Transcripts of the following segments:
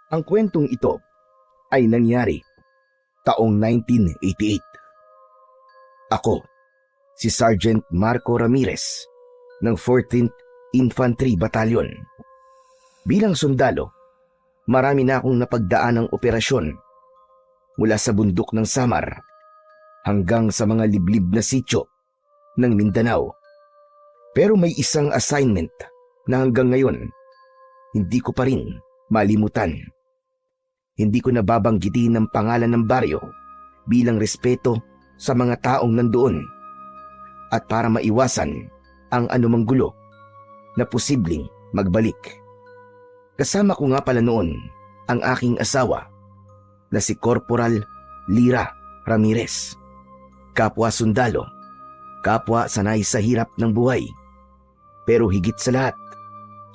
Ang kwentong ito ay nangyari taong 1988. Ako, si Sergeant Marco Ramirez ng 14th Infantry Battalion. Bilang sundalo, marami na akong napagdaan ng operasyon mula sa bundok ng Samar hanggang sa mga liblib na sityo ng Mindanao. Pero may isang assignment na hanggang ngayon hindi ko pa rin malimutan. Hindi ko nababanggitin ang pangalan ng baryo bilang respeto sa mga taong nandoon at para maiwasan ang anumang gulo na posibleng magbalik. Kasama ko nga pala noon ang aking asawa na si Corporal Lira Ramirez. Kapwa sundalo, kapwa sanay sa hirap ng buhay. Pero higit sa lahat,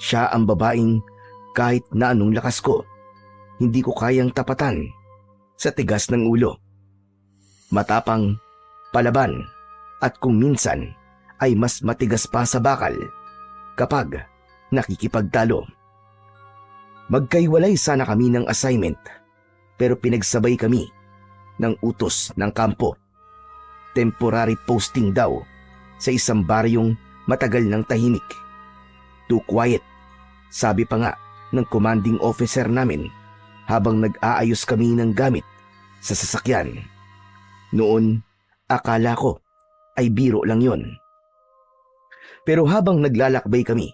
siya ang babaeng kahit na anong lakas ko, hindi ko kayang tapatan sa tigas ng ulo. Matapang, palaban, at kung minsan ay mas matigas pa sa bakal kapag nakikipagtalo. Magkaiwalay sana kami ng assignment pero pinagsabay kami ng utos ng kampo. Temporary posting daw sa isang baryong matagal ng tahimik. Too quiet, sabi pa nga ng commanding officer namin habang nag-aayos kami ng gamit sa sasakyan. Noon, akala ko ay biro lang yon. Pero habang naglalakbay kami,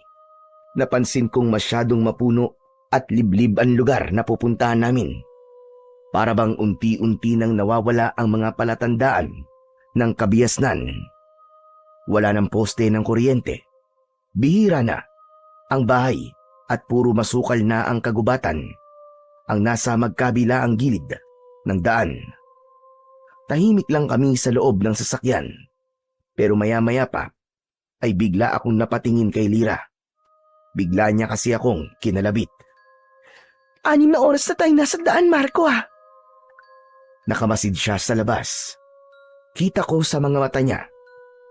napansin kong masyadong mapuno at liblib ang lugar na pupuntahan namin. Para bang unti-unti nang nawawala ang mga palatandaan ng kabiasnan. Wala ng poste ng kuryente. Bihira na ang bahay at puro masukal na ang kagubatan ang nasa magkabila ang gilid ng daan. Tahimik lang kami sa loob ng sasakyan pero maya-maya pa ay bigla akong napatingin kay Lira. Bigla niya kasi akong kinalabit. 6 na oras na tayo nasa daan, Marco ah. Nakamasid siya sa labas. Kita ko sa mga mata niya.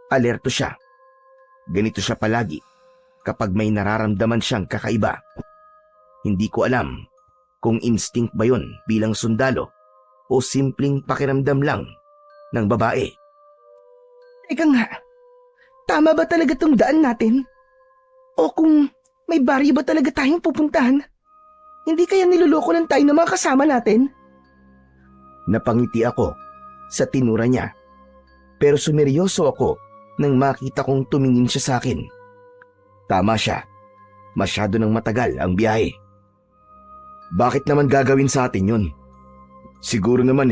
Alerto siya. Ganito siya palagi kapag may nararamdaman siyang kakaiba. Hindi ko alam kung instinct ba yun bilang sundalo o simpleng pakiramdam lang ng babae. Teka nga, tama ba talaga tong daan natin? O kung may baryo ba talaga tayong pupuntahan? Hindi kaya niloloko lang tayo ng mga kasama natin? Napangiti ako sa tinura niya. Pero sumeryoso ako nang makita kong tumingin siya sa akin. Tama siya. Masyado nang matagal ang biyahe. Bakit naman gagawin sa atin yun? Siguro naman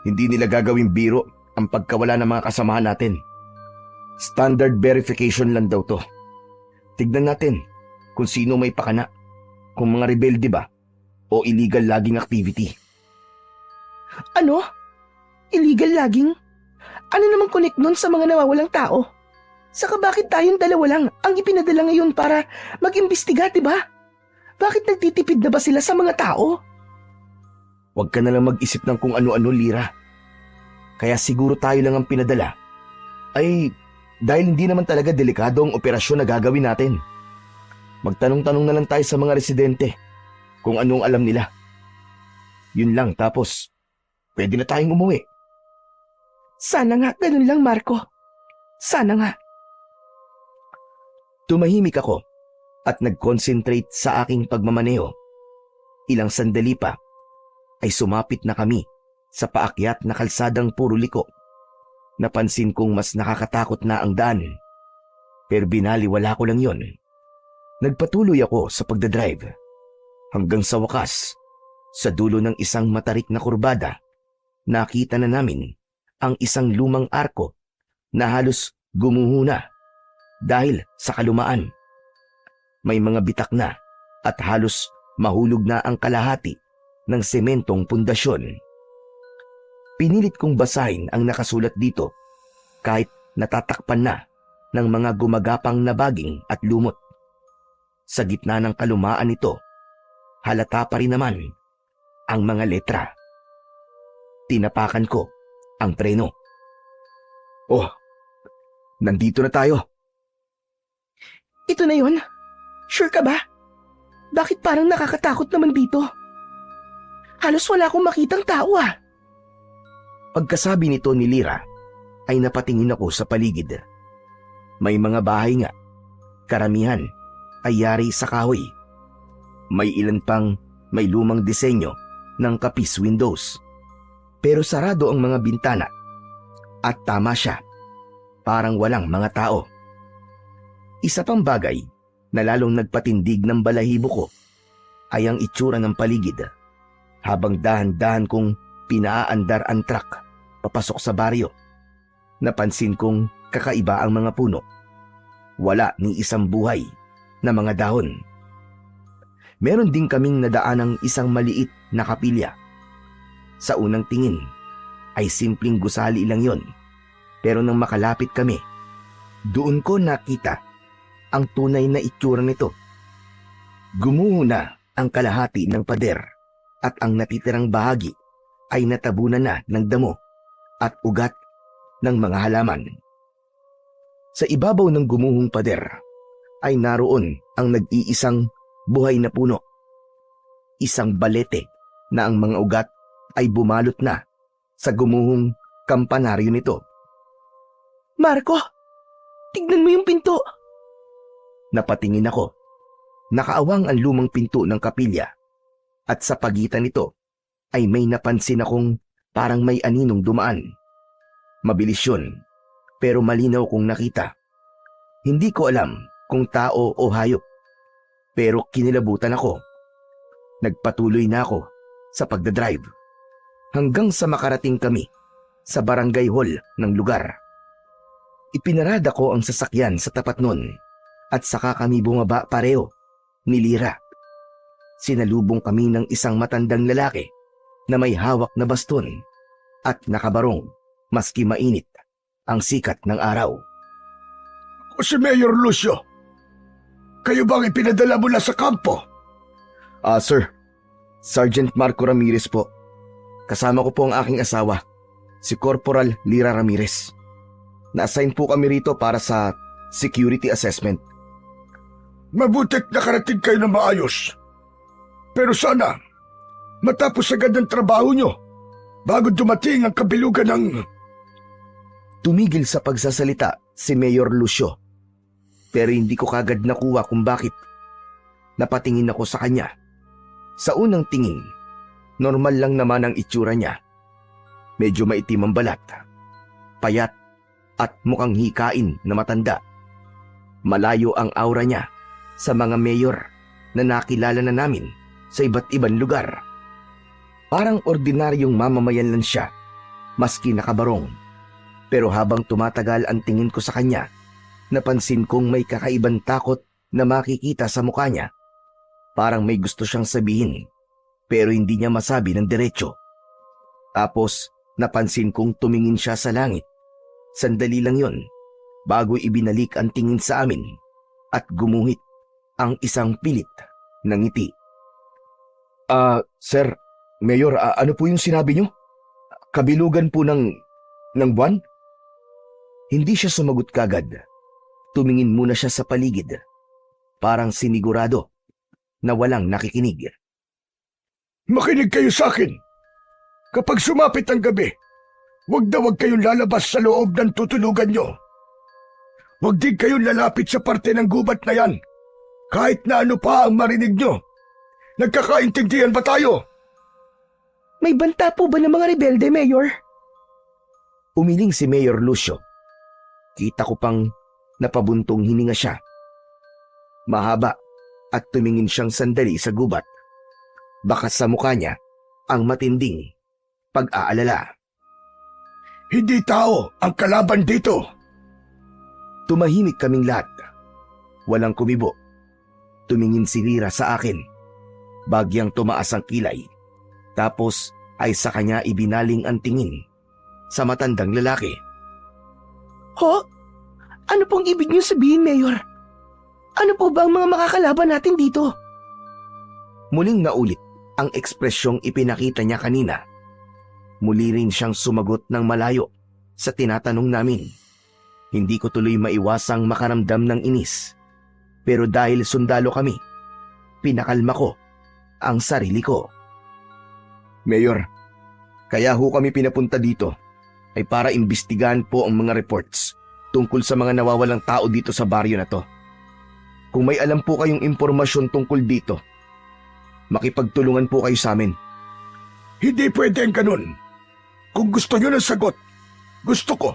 hindi nila gagawin biro ang pagkawala ng mga kasamahan natin. Standard verification lang daw to. Tignan natin kung sino may pakana. Kung mga rebelde ba o illegal logging activity. Ano? Illegal logging? Ano namang connect nun sa mga nawawalang tao? Saka bakit tayong dalawa lang ang ipinadala ngayon para mag-imbestiga, diba? Bakit nagtitipid na ba sila sa mga tao? Huwag ka na lang mag-isip ng kung ano-ano, Lira. Kaya siguro tayo lang ang pinadala. Ay, dahil hindi naman talaga delikado ang operasyon na gagawin natin. Magtanong-tanong na lang tayo sa mga residente kung anong alam nila. Yun lang, tapos pwede na tayong umuwi. Sana nga, ganun lang, Marco. Sana nga. Tumahimik ako at nag-concentrate sa aking pagmamaneho. Ilang sandali pa ay sumapit na kami sa paakyat na kalsadang puro liko. Napansin kong mas nakakatakot na ang daan. Pero binaliwala ko lang yon. Nagpatuloy ako sa pagdadrive. Hanggang sa wakas, sa dulo ng isang matarik na kurbada, nakita na namin ang isang lumang arko na halos gumuhuna dahil sa kalumaan. May mga bitak na at halos mahulog na ang kalahati ng sementong pundasyon. Pinilit kong basahin ang nakasulat dito kahit natatakpan na ng mga gumagapang na baging at lumot. Sa gitna ng kalumaan nito, halata pa rin naman ang mga letra. Tinapakan ko ang preno. Oh, nandito na tayo. Ito na yun? Sure ka ba? Bakit parang nakakatakot naman dito? Halos wala akong makitang tao ah. Pagkasabi nito ni Lyra, ay napatingin ako sa paligid. May mga bahay nga. Karamihan ay yari sa kahoy. May ilan pang may lumang disenyo ng kapis windows. Pero sarado ang mga bintana. At tama siya, parang walang mga tao. Isa pang bagay na lalong nagpatindig ng balahibo ko ay ang itsura ng paligid. Habang dahan-dahan kong pinaaandar ang truck papasok sa baryo, napansin kong kakaiba ang mga puno. Wala ni isang buhay na mga dahon. Meron din kaming nadaanang isang maliit na kapilya. Sa unang tingin ay simpleng gusali lang yon. Pero nang makalapit kami, doon ko nakita ang tunay na itsura nito. Gumuho na ang kalahati ng pader at ang natitirang bahagi ay natabunan na ng damo at ugat ng mga halaman. Sa ibabaw ng gumuhong pader ay naroon ang nag-iisang buhay na puno. Isang balete na ang mga ugat ay bumalot na sa gumuhong kampanaryo nito. Marco, tignan mo yung pinto. Napatingin ako. Nakaawang ang lumang pinto ng kapilya at sa pagitan nito ay may napansin akong parang may aninong dumaan. Mabilis yun, pero malinaw kong nakita. Hindi ko alam kung tao o hayop, pero kinilabutan ako. Nagpatuloy na ako sa pagdadrive hanggang sa makarating kami sa barangay hall ng lugar. Ipinarada ko ang sasakyan sa tapat nun at saka kami bumaba pareho ni Lyra. Sinalubong kami ng isang matandang lalaki na may hawak na baston at nakabarong maski mainit ang sikat ng araw. O si Mayor Lucio, kayo bang ipinadala mula sa kampo? Sir, Sergeant Marco Ramirez po. Kasama ko po ang aking asawa, si Corporal Lyra Ramirez. Na-assign po kami rito para sa security assessment. Mabutit nakarating kayo ng maayos. Pero sana, matapos agad ang trabaho nyo bago dumating ang kabilugan ng... Tumigil sa pagsasalita si Mayor Lucio. Pero hindi ko kagad nakuha kung bakit. Napatingin ako sa kanya. Sa unang tingin, normal lang naman ang itsura niya. Medyo maitim ang balat, payat at mukhang hikain na matanda. Malayo ang aura niya sa mga mayor na nakilala na namin sa iba't ibang lugar. Parang ordinaryong mamamayan lang siya, maski nakabarong. Pero habang tumatagal ang tingin ko sa kanya, napansin kong may kakaibang takot na makikita sa mukha niya. Parang may gusto siyang sabihin, pero hindi niya masabi ng diretsyo. Tapos napansin kong tumingin siya sa langit. Sandali lang yon, bago ibinalik ang tingin sa amin at gumuhit ang isang pilit na ngiti. Sir, Mayor, ano po yung sinabi niyo? Kabilugan po ng buwan? Hindi siya sumagot kagad. Tumingin muna siya sa paligid. Parang sinigurado na walang nakikinig. Makinig kayo sa akin. Kapag sumapit ang gabi, huwag kayong lalabas sa loob ng tutulugan nyo. Huwag din kayong lalapit sa parte ng gubat na yan, kahit na ano pa ang marinig nyo. Nagkakaintindihan ba tayo? May banta po ba ng mga rebelde, Mayor? Umiling si Mayor Lucio. Kita ko pang napabuntong hininga siya. Mahaba at tumingin siyang sandali sa gubat. Baka sa mukha niya ang matinding pag-aalala. Hindi tao ang kalaban dito. Tumahimik kaming lahat. Walang kumibo. Tumingin si Lyra sa akin. Bagyang tumaas ang kilay. Tapos ay sa kanya ibinaling ang tingin sa matandang lalaki. Ho? Ano pong ibig niyo sabihin, Mayor? Ano po ba ang mga makakalaban natin dito? Muling naulit ang ekspresyong ipinakita niya kanina. Muli rin siyang sumagot ng malayo sa tinatanong namin. Hindi ko tuloy maiwasang makaramdam ng inis. Pero dahil sundalo kami, pinakalma ko ang sarili ko. Mayor, kaya ho kami pinapunta dito ay para imbestigahan po ang mga reports tungkol sa mga nawawalang tao dito sa baryo na to. Kung may alam po kayong impormasyon tungkol dito, makipagtulungan po kayo sa amin. Hindi pwede ang ganun. Kung gusto nyo ng sagot, gusto ko,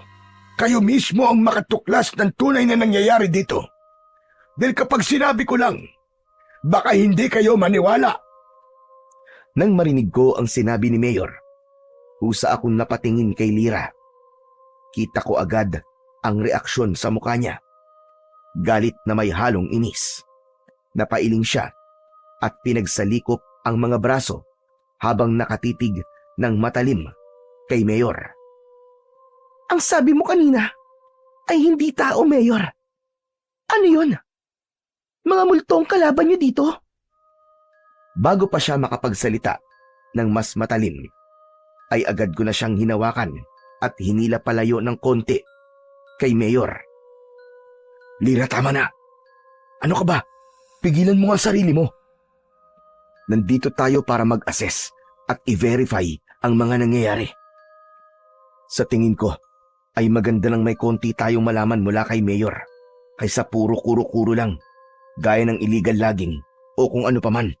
kayo mismo ang makatuklas ng tunay na nangyayari dito. Dahil kapag sinabi ko lang, baka hindi kayo maniwala. Nang marinig ko ang sinabi ni Mayor, usa akong napatingin kay Lira. Kita ko agad ang reaksyon sa mukha niya. Galit na may halong inis. Napailing siya at pinagsalikop ang mga braso habang nakatitig ng matalim kay Mayor. Ang sabi mo kanina ay hindi tao, Mayor. Ano yun? Mga multong kalaban niyo dito? Bago pa siya makapagsalita ng mas matalim, ay agad ko na siyang hinawakan at hinila palayo ng konti kay Mayor. Lira, tama na. Ano ka ba? Pigilan mo ang sarili mo. Nandito tayo para mag-assess at i-verify ang mga nangyayari. Sa tingin ko, ay maganda nang may konti tayong malaman mula kay Mayor kaysa puro kuro-kuro lang, gaya ng illegal logging o kung ano paman.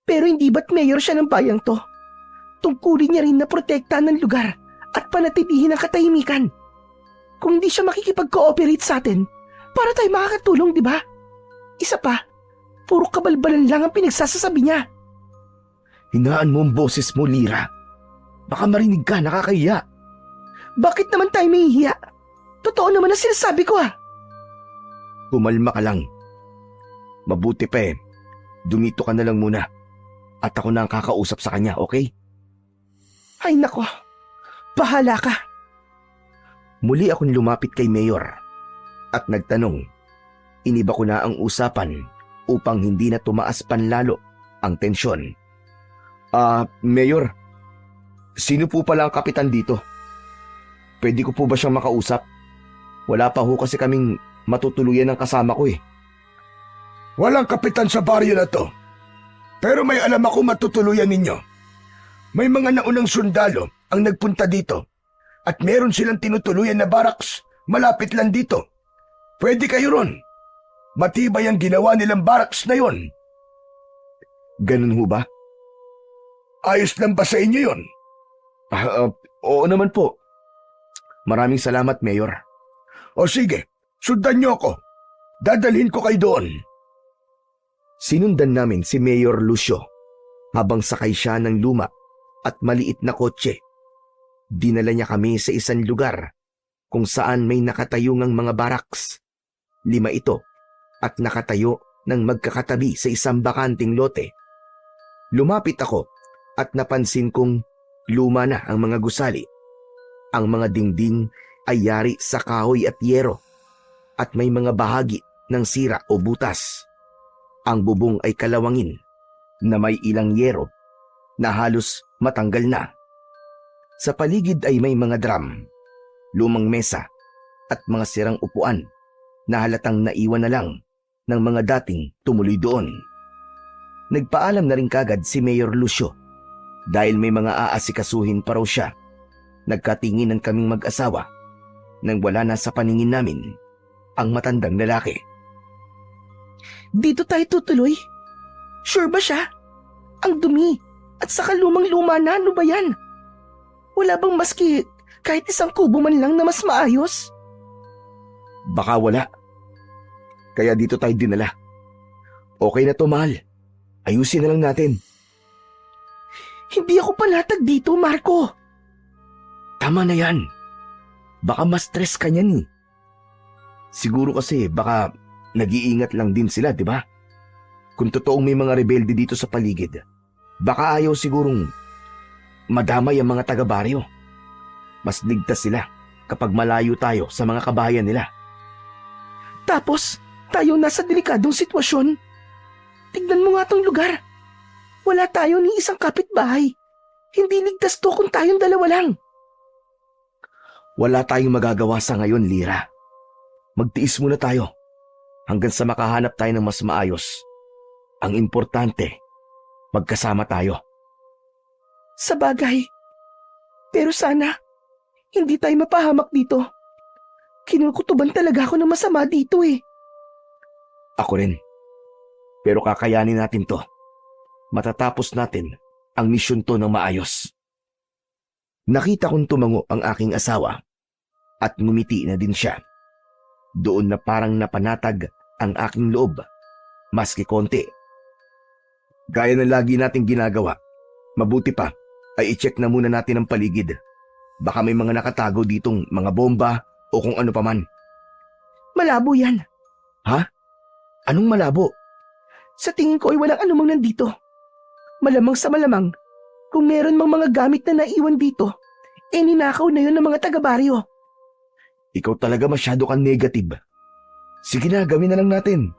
Pero hindi ba't mayor siya ng bayang to? Tungkulin niya rin na protektahan ng lugar at panatilihin ang katahimikan. Kung hindi siya makikipag-cooperate sa atin, para tayo makakatulong, di ba? Isa pa, puro kabalbalan lang ang pinagsasasabi niya. Hinaan mo ang boses mo, Lira. Baka marinig ka, nakakahiya. Bakit naman tayo mahihiya? Totoo naman ang sinasabi ko Pumalma ka lang. Mabuti pa dumito ka na lang muna. At ako na ang kakausap sa kanya, okay? Ay nako, bahala ka. Muli akong lumapit kay Mayor at nagtanong. Iniba ko na ang usapan upang hindi na tumaas panlalo ang tensyon. Mayor, sino po pala ang kapitan dito? Pwede ko po ba siyang makausap? Wala pa ho kasi kaming matutuluyan ng kasama ko Walang kapitan sa baryo na to. Pero may alam ako matutuluyan ninyo. May mga naunang sundalo ang nagpunta dito at meron silang tinutuluyan na barracks malapit lang dito. Pwede kayo ron. Matibay ang ginawa nilang barracks na yon. Ganun ho ba? Ayos lang ba sa inyo yon? Oo naman po. Maraming salamat, Mayor. O sige, sundan niyo ako. Dadalhin ko kayo doon. Sinundan namin si Mayor Lucio habang sakay siya ng luma at maliit na kotse. Dinala niya kami sa isang lugar kung saan may nakatayungang mga barracks. 5 ito at nakatayo ng magkakatabi sa isang bakanting lote. Lumapit ako at napansin kong luma na ang mga gusali. Ang mga dingding ay yari sa kahoy at yero at may mga bahagi ng sira o butas. Ang bubong ay kalawangin na may ilang yero na halos matanggal na. Sa paligid ay may mga drum, lumang mesa at mga sirang upuan na halatang naiwan na lang ng mga dating tumuloy doon. Nagpaalam na rin kagad si Mayor Lucio dahil may mga aasikasuhin pa raw siya. Nagkatinginan kaming mag-asawa nang wala na sa paningin namin ang matandang lalaki. Dito tayo tutuloy? Sure ba siya? Ang dumi at saka lumang-luma na, ano ba yan? Wala bang maski kahit isang kubo man lang na mas maayos? Baka wala. Kaya dito tayo dinala. Okay na to, mahal. Ayusin na lang natin. Hindi ako panatag dito, Marco. Tama na yan. Baka ma-stress ka niyan Siguro kasi baka nag-iingat lang din sila, di ba? Kung totoong may mga rebelde dito sa paligid, baka ayaw sigurong madamay ang mga taga-baryo. Mas ligtas sila kapag malayo tayo sa mga kabahayan nila. Tapos, tayo nasa delikadong sitwasyon. Tignan mo nga tong lugar. Wala tayo ni isang kapitbahay. Hindi ligtas to kung tayong dalawa lang. Wala tayong magagawa sa ngayon, Lira. Magtiis muna tayo hanggang sa makahanap tayo ng mas maayos. Ang importante, magkasama tayo. Sa bagay. Pero sana, hindi tayo mapahamak dito. Kinukutuban talaga ako ng masama dito eh. Ako rin. Pero kakayanin natin to. Matatapos natin ang misyon to ng maayos. Nakita kong tumango ang aking asawa at ngumiti na din siya. Doon na parang napanatag ang aking loob, maski konti. Gaya ng lagi nating ginagawa, mabuti pa ay i-check na muna natin ang paligid. Baka may mga nakatago ditong mga bomba o kung ano paman. Malabo yan. Ha? Anong malabo? Sa tingin ko ay walang anumang nandito. Malamang sa malamang, kung meron mang mga gamit na naiwan dito, ninakaw na yun ng mga taga-baryo. Ikaw talaga masyado kang negative. Sige na, gawin na lang natin.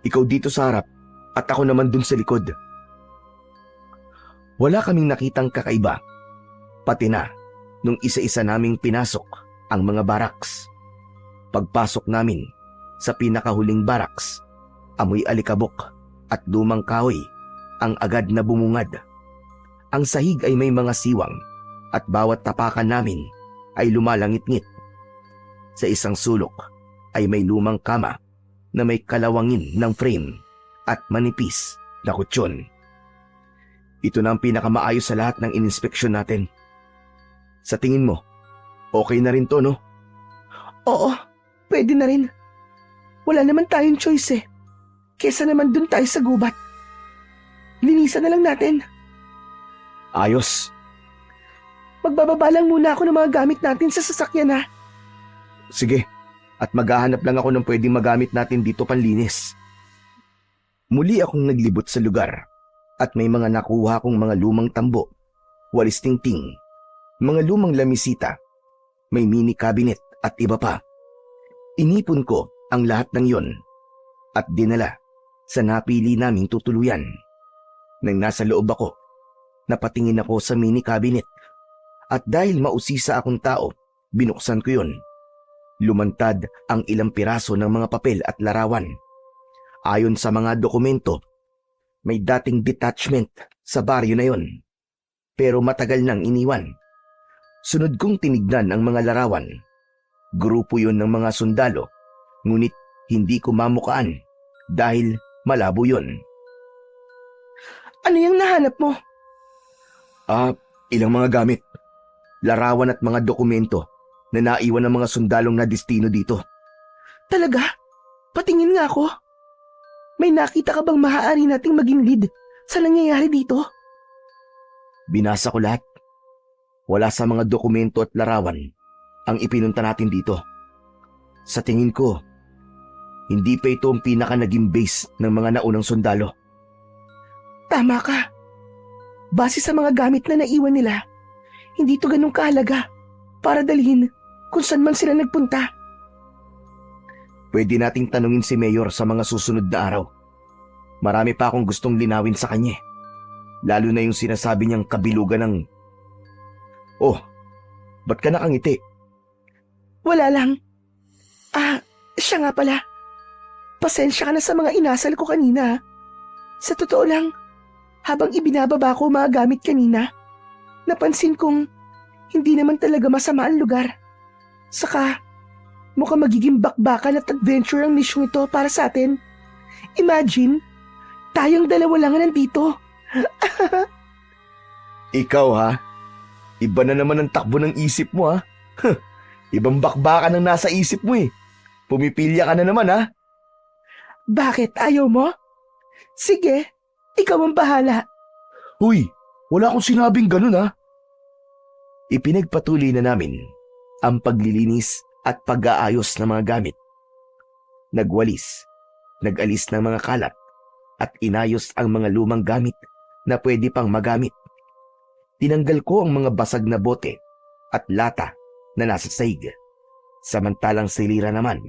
Ikaw dito sa harap at ako naman dun sa likod. Wala kaming nakitang kakaiba. Pati na nung isa-isa naming pinasok ang mga baraks. Pagpasok namin sa pinakahuling baraks, amoy alikabok at lumang kahoy ang agad na bumungad. Ang sahig ay may mga siwang at bawat tapakan namin ay lumalangit-ngit. Sa isang sulok ay may lumang kama na may kalawangin ng frame at manipis na kutsyon. Ito na ang pinakamaayos sa lahat ng ininspeksyon natin. Sa tingin mo, okay na rin to, no? Oo, pwede na rin. Wala naman tayong choice eh. Kesa naman dun tayo sa gubat. Linisan na lang natin. Ayos. Magbababa lang muna ako ng mga gamit natin sa sasakyan ha. Sige, at maghahanap lang ako ng pwedeng magamit natin dito panlinis. Muli akong naglibot sa lugar at may mga nakuha kong mga lumang tambo, walis tingting, mga lumang lamisita, may mini cabinet at iba pa. Inipon ko ang lahat ng yon at dinala sa napili naming tutuluyan. Nang nasa loob ako, napatingin ako sa mini cabinet at dahil mausisa akong tao, binuksan ko yon. Lumantad ang ilang piraso ng mga papel at larawan. Ayon sa mga dokumento, may dating detachment sa baryo na yon. Pero matagal nang iniwan. Sunod kong tinignan ang mga larawan. Grupo yon ng mga sundalo, ngunit hindi ko mamukaan dahil malabo yon. Ano yung nahanap mo? Ilang mga gamit, larawan at mga dokumento na naiwan ng mga sundalong na destino dito. Talaga? Patingin nga ako. May nakita ka bang maaari nating maging lead sa nangyayari dito? Binasa ko lahat. Wala sa mga dokumento at larawan ang ipinunta natin dito. Sa tingin ko, hindi pa ito ang pinaka naging base ng mga naunang sundalo. Tama ka. Base sa mga gamit na naiwan nila, hindi ito ganun kahalaga para dalhin kung saan man sila nagpunta. Pwede nating tanungin si Mayor sa mga susunod na araw. Marami pa akong gustong linawin sa kanya. Lalo na yung sinasabi niyang kabilugan ng... Oh, ba't ka nakangiti? Wala lang. Siya nga pala. Pasensya ka na sa mga inasal ko kanina. Sa totoo lang, habang ibinababa ko mga gamit kanina, napansin kong hindi naman talaga masama ang lugar. Saka, mukhang magiging bakbakan at adventure ang mission ito para sa atin. Imagine, tayong dalawa lang nandito. Ikaw ha? Iba na naman ang takbo ng isip mo ha? Ibang bakbakan ang nasa isip mo eh. Pumipilya ka na naman ha? Bakit? Ayaw mo? Sige, ikaw ang bahala. Huy, wala akong sinabing ganun ha? Ipinagpatuloy na namin ang paglilinis at pag-aayos ng mga gamit. Nagwalis, nag-alis ng mga kalat at inayos ang mga lumang gamit na pwede pang magamit. Tinanggal ko ang mga basag na bote at lata na nasa sahig. Samantalang silira naman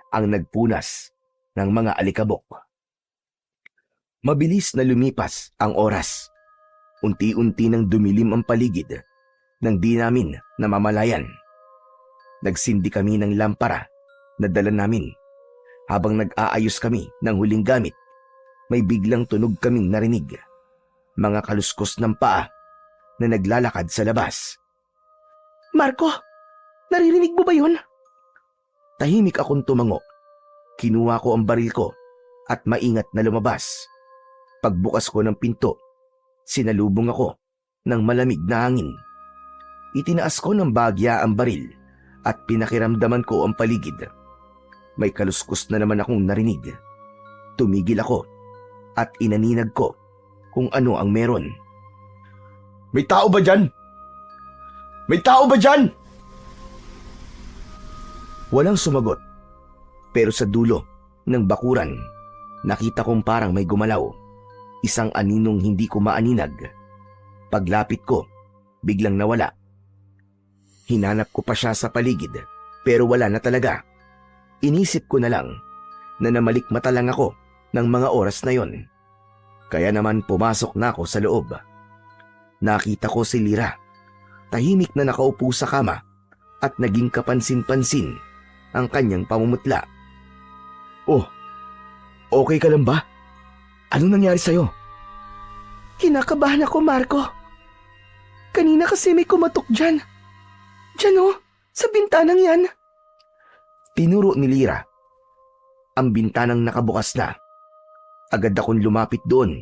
ang nagpunas ng mga alikabok. Mabilis na lumipas ang oras. Unti-unti nang dumilim ang paligid nang di namin namamalayan. Nagsindi kami ng lampara na dala namin. Habang nag-aayos kami ng huling gamit, may biglang tunog kaming narinig. Mga kaluskos ng paa na naglalakad sa labas. Marco, naririnig mo ba yun? Tahimik akong tumango. Kinuha ko ang baril ko at maingat na lumabas. Pagbukas ko ng pinto, sinalubong ako ng malamig na hangin. Itinaas ko ng bagya ang baril at pinakiramdaman ko ang paligid. May kaluskus na naman akong narinig. Tumigil ako at inaninag ko kung ano ang meron. May tao ba dyan? May tao ba dyan? Walang sumagot. Pero sa dulo ng bakuran, nakita kong parang may gumalaw. Isang aninong hindi ko maaninag. Paglapit ko, biglang nawala. Hinanap ko pa siya sa paligid, pero wala na talaga. Inisip ko na lang na namalikmata lang ako ng mga oras na yon. Kaya naman pumasok na ako sa loob. Nakita ko si Lyra. Tahimik na nakaupo sa kama at naging kapansin-pansin ang kanyang pamumutla. Oh, okay ka lang ba? Ano nangyari sa'yo? Kinakabahan ako, Marco. Kanina kasi may kumatok dyan. Dyan oh, sa bintanang yan. Tinuro ni Lyra. Ang bintanang nakabukas na. Agad akong lumapit doon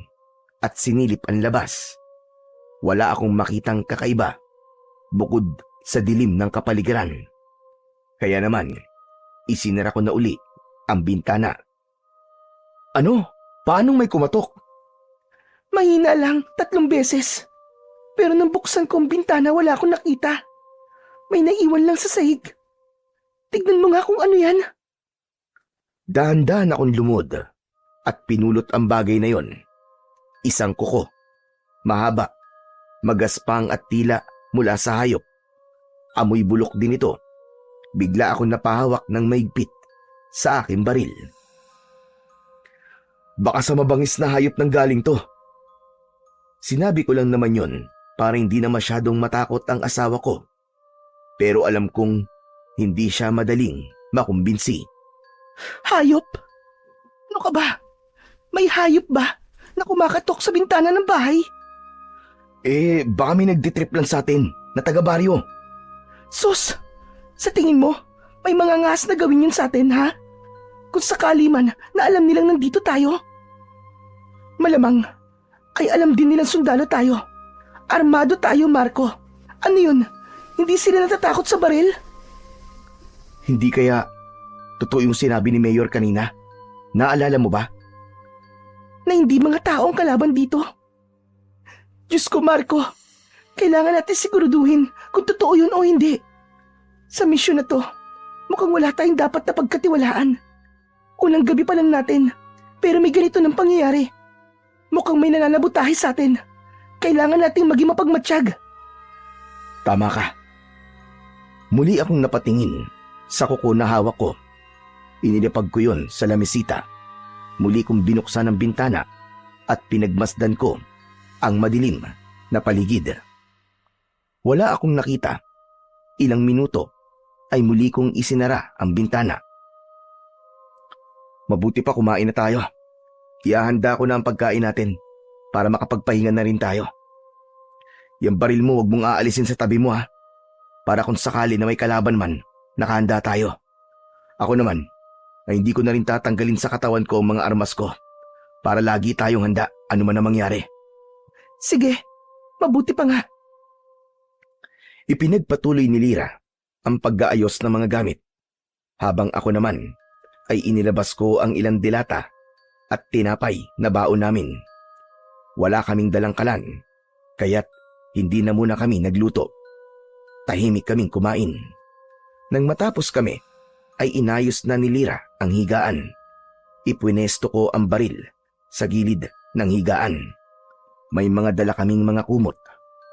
at sinilip ang labas. Wala akong makitang kakaiba bukod sa dilim ng kapaligiran. Kaya naman, isinara ko na uli ang bintana. Ano? Paanong may kumatok? Mahina lang, 3 beses. Pero nang buksan ko ang bintana, wala akong nakita. May naiwan lang sa sahig. Tignan mo nga kung ano yan. Dahan-dahan akong lumod at pinulot ang bagay na yon. Isang kuko, mahaba, magaspang at tila mula sa hayop. Amoy bulok din ito. Bigla akong napahawak ng maigpit sa aking baril. Baka sa mabangis na hayop nang galing to. Sinabi ko lang naman yon para hindi na masyadong matakot ang asawa ko. Pero alam kong hindi siya madaling makumbinsi. Hayop? Ano ka ba? May hayop ba na kumakatok sa bintana ng bahay? Baka may nagditrip lang sa atin na taga-baryo. Sus! Sa tingin mo, may mga ngas na gawin yun sa atin, ha? Kung sakali man na alam nilang nandito tayo. Malamang ay alam din nilang sundalo tayo. Armado tayo, Marco. Ano yun? Hindi sila natatakot sa baril? Hindi kaya totoo yung sinabi ni Mayor kanina? Naalala mo ba? Na hindi mga tao ang kalaban dito. Diyos ko, Marco. Kailangan natin siguraduhin kung totoo yun o hindi. Sa misyon na to, mukhang wala tayong dapat na pagkatiwalaan. Unang gabi pa lang natin, pero may ganito ng pangyayari. Mukhang may nananabutahe sa atin. Kailangan nating maging mapagmatsyag. Tama ka. Muli akong napatingin sa kuko na hawak ko. Inilapag ko yon sa lamesita. Muli kong binuksan ang bintana at pinagmasdan ko ang madilim na paligid. Wala akong nakita. Ilang minuto ay muli kong isinara ang bintana. Mabuti pa kumain na tayo. Ihahanda ko na ang pagkain natin para makapagpahinga na rin tayo. Yung baril mo wag mong aalisin sa tabi mo ha. Para kung sakali na may kalaban man, nakahanda tayo. Ako naman, ay hindi ko na rin tatanggalin sa katawan ko ang mga armas ko para lagi tayong handa ano man ang mangyari. Sige, mabuti pa nga. Ipinagpatuloy ni Lyra ang pag-aayos ng mga gamit, habang ako naman ay inilabas ko ang ilang dilata at tinapay na baon namin. Wala kaming dalang kalan, kaya't hindi na muna kami nagluto. Tahimik kaming kumain. Nang matapos kami, ay inayos na ni Lyra ang higaan. Ipwinesto ko ang baril sa gilid ng higaan. May mga dala kaming mga kumot,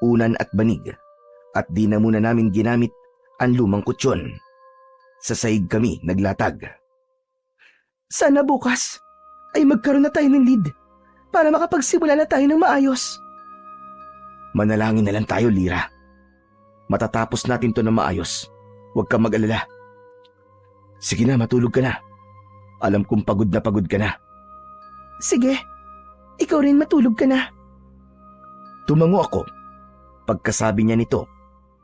unan at banig, at di na muna namin ginamit ang lumang kutsyon. Sa sahig kami naglatag. Sana bukas ay magkaroon na tayo ng lead para makapagsimula na tayo ng maayos. Manalangin na lang tayo, Lyra. Matatapos natin to na maayos. Huwag kang mag-alala. Sige na, matulog ka na. Alam kong pagod ka na. Sige, ikaw rin matulog ka na. Tumango ako Pagkasabi niya nito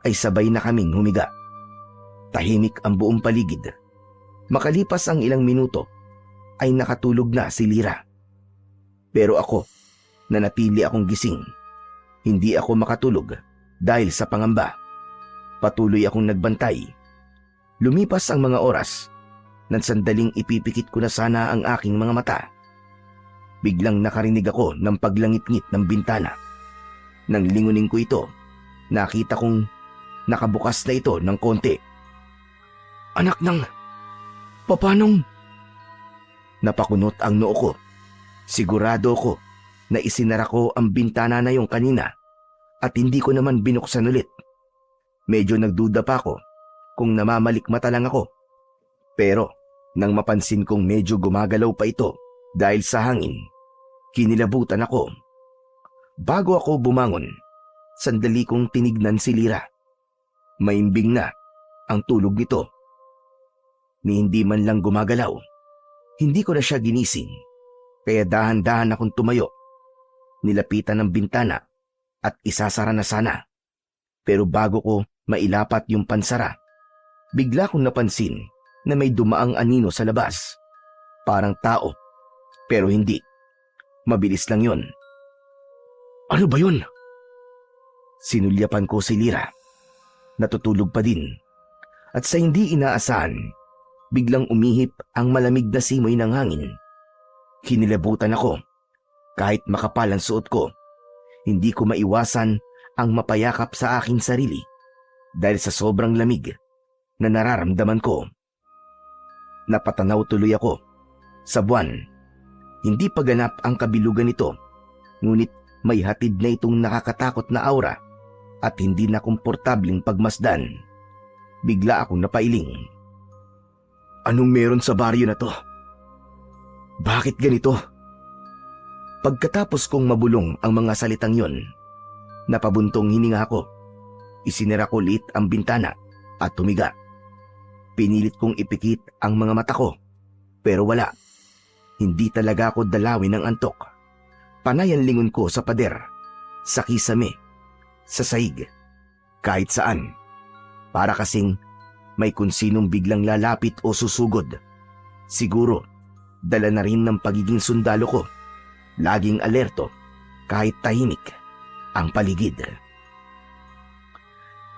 ay sabay na kaming humiga. Tahimik ang buong paligid. Makalipas ang ilang minuto ay nakatulog na si Lira. Pero ako, nanatili akong gising. Hindi ako makatulog dahil sa pangamba. Patuloy akong nagbantay. Lumipas ang mga oras. Nang sandaling ipipikit ko na sana ang aking mga mata. Biglang nakarinig ako ng paglangit-ngit ng bintana. Nang lingunin ko ito, nakita kong nakabukas na ito ng konti. Anak ng... Papanong... Napakunot ang noo ko. Sigurado ko na isinara ko ang bintana na yung kanina at hindi ko naman binuksan ulit. Medyo nagduda pa ako kung namamalikmata lang ako. Pero nang mapansin kong medyo gumagalaw pa ito dahil sa hangin, kinilabutan ako. Bago ako bumangon, sandali kong tinignan si Lira. Maimbing na ang tulog nito. Ni hindi man lang gumagalaw, hindi ko na siya ginising, kaya dahan-dahan akong tumayo. Nilapitan ng bintana at isasara na sana. Pero bago ko mailapat yung pansara, bigla kong napansin na may dumaang anino sa labas. Parang tao, pero hindi. Mabilis lang yon. Ano ba yun? Sinulyapan ko si Lira. Natutulog pa din. At sa hindi inaasahan, biglang umihip ang malamig na simoy ng hangin. Kinilabutan ako. Kahit makapal ang suot ko, hindi ko maiwasan ang mapayakap sa aking sarili dahil sa sobrang lamig na nararamdaman ko. Napatanaw tuloy ako sa buwan. Hindi pa ganap ang kabilugan nito, ngunit may hatid na itong nakakatakot na aura at hindi na komportabling pagmasdan. Bigla akong napailing. Anong meron sa baryo na to? Bakit ganito? Pagkatapos kong mabulong ang mga salitang yon, napabuntong hininga ako. Isinara ko ulit ang bintana at tumiga. Pinilit kong ipikit ang mga mata ko, pero wala. Hindi talaga ako dalawin ng antok. Panay ang lingon ko sa pader, sa kisame, sa sahig, kahit saan. Para kasing may kunsinong biglang lalapit o susugod. Siguro, dala na rin ng pagiging sundalo ko. Laging alerto, kahit tahimik, ang paligid.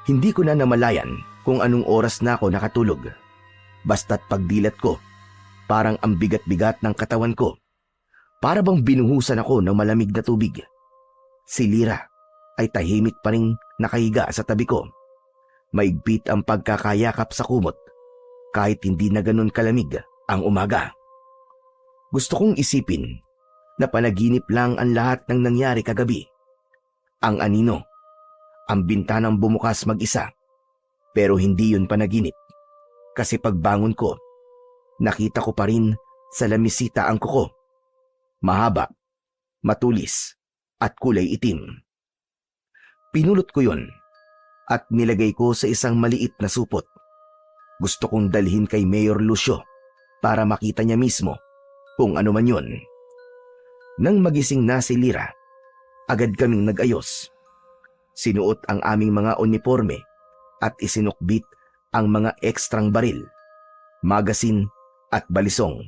Hindi ko na namalayan kung anong oras na ako nakatulog. Basta't pagdilat ko, parang ang bigat-bigat ng katawan ko. Para bang binuhusan ako ng malamig na tubig. Si Lira ay tahimik pa ring nakahiga sa tabi ko. Maigpit ang pagkakayakap sa kumot, kahit hindi na ganun kalamig ang umaga. Gusto kong isipin na panaginip lang ang lahat ng nangyari kagabi. Ang anino, ang bintanang bumukas mag-isa. Pero hindi yun panaginip. Kasi pagbangon ko, nakita ko pa rin sa lamisita ang kuko. Mahaba, matulis, at kulay itim. Pinulot ko yun at nilagay ko sa isang maliit na supot. Gusto kong dalhin kay Mayor Lucio para makita niya mismo kung ano man yun. Nang magising na si Lira, agad kaming nag-ayos. Sinuot ang aming mga uniforme at isinukbit ang mga ekstrang baril, magasin at balisong.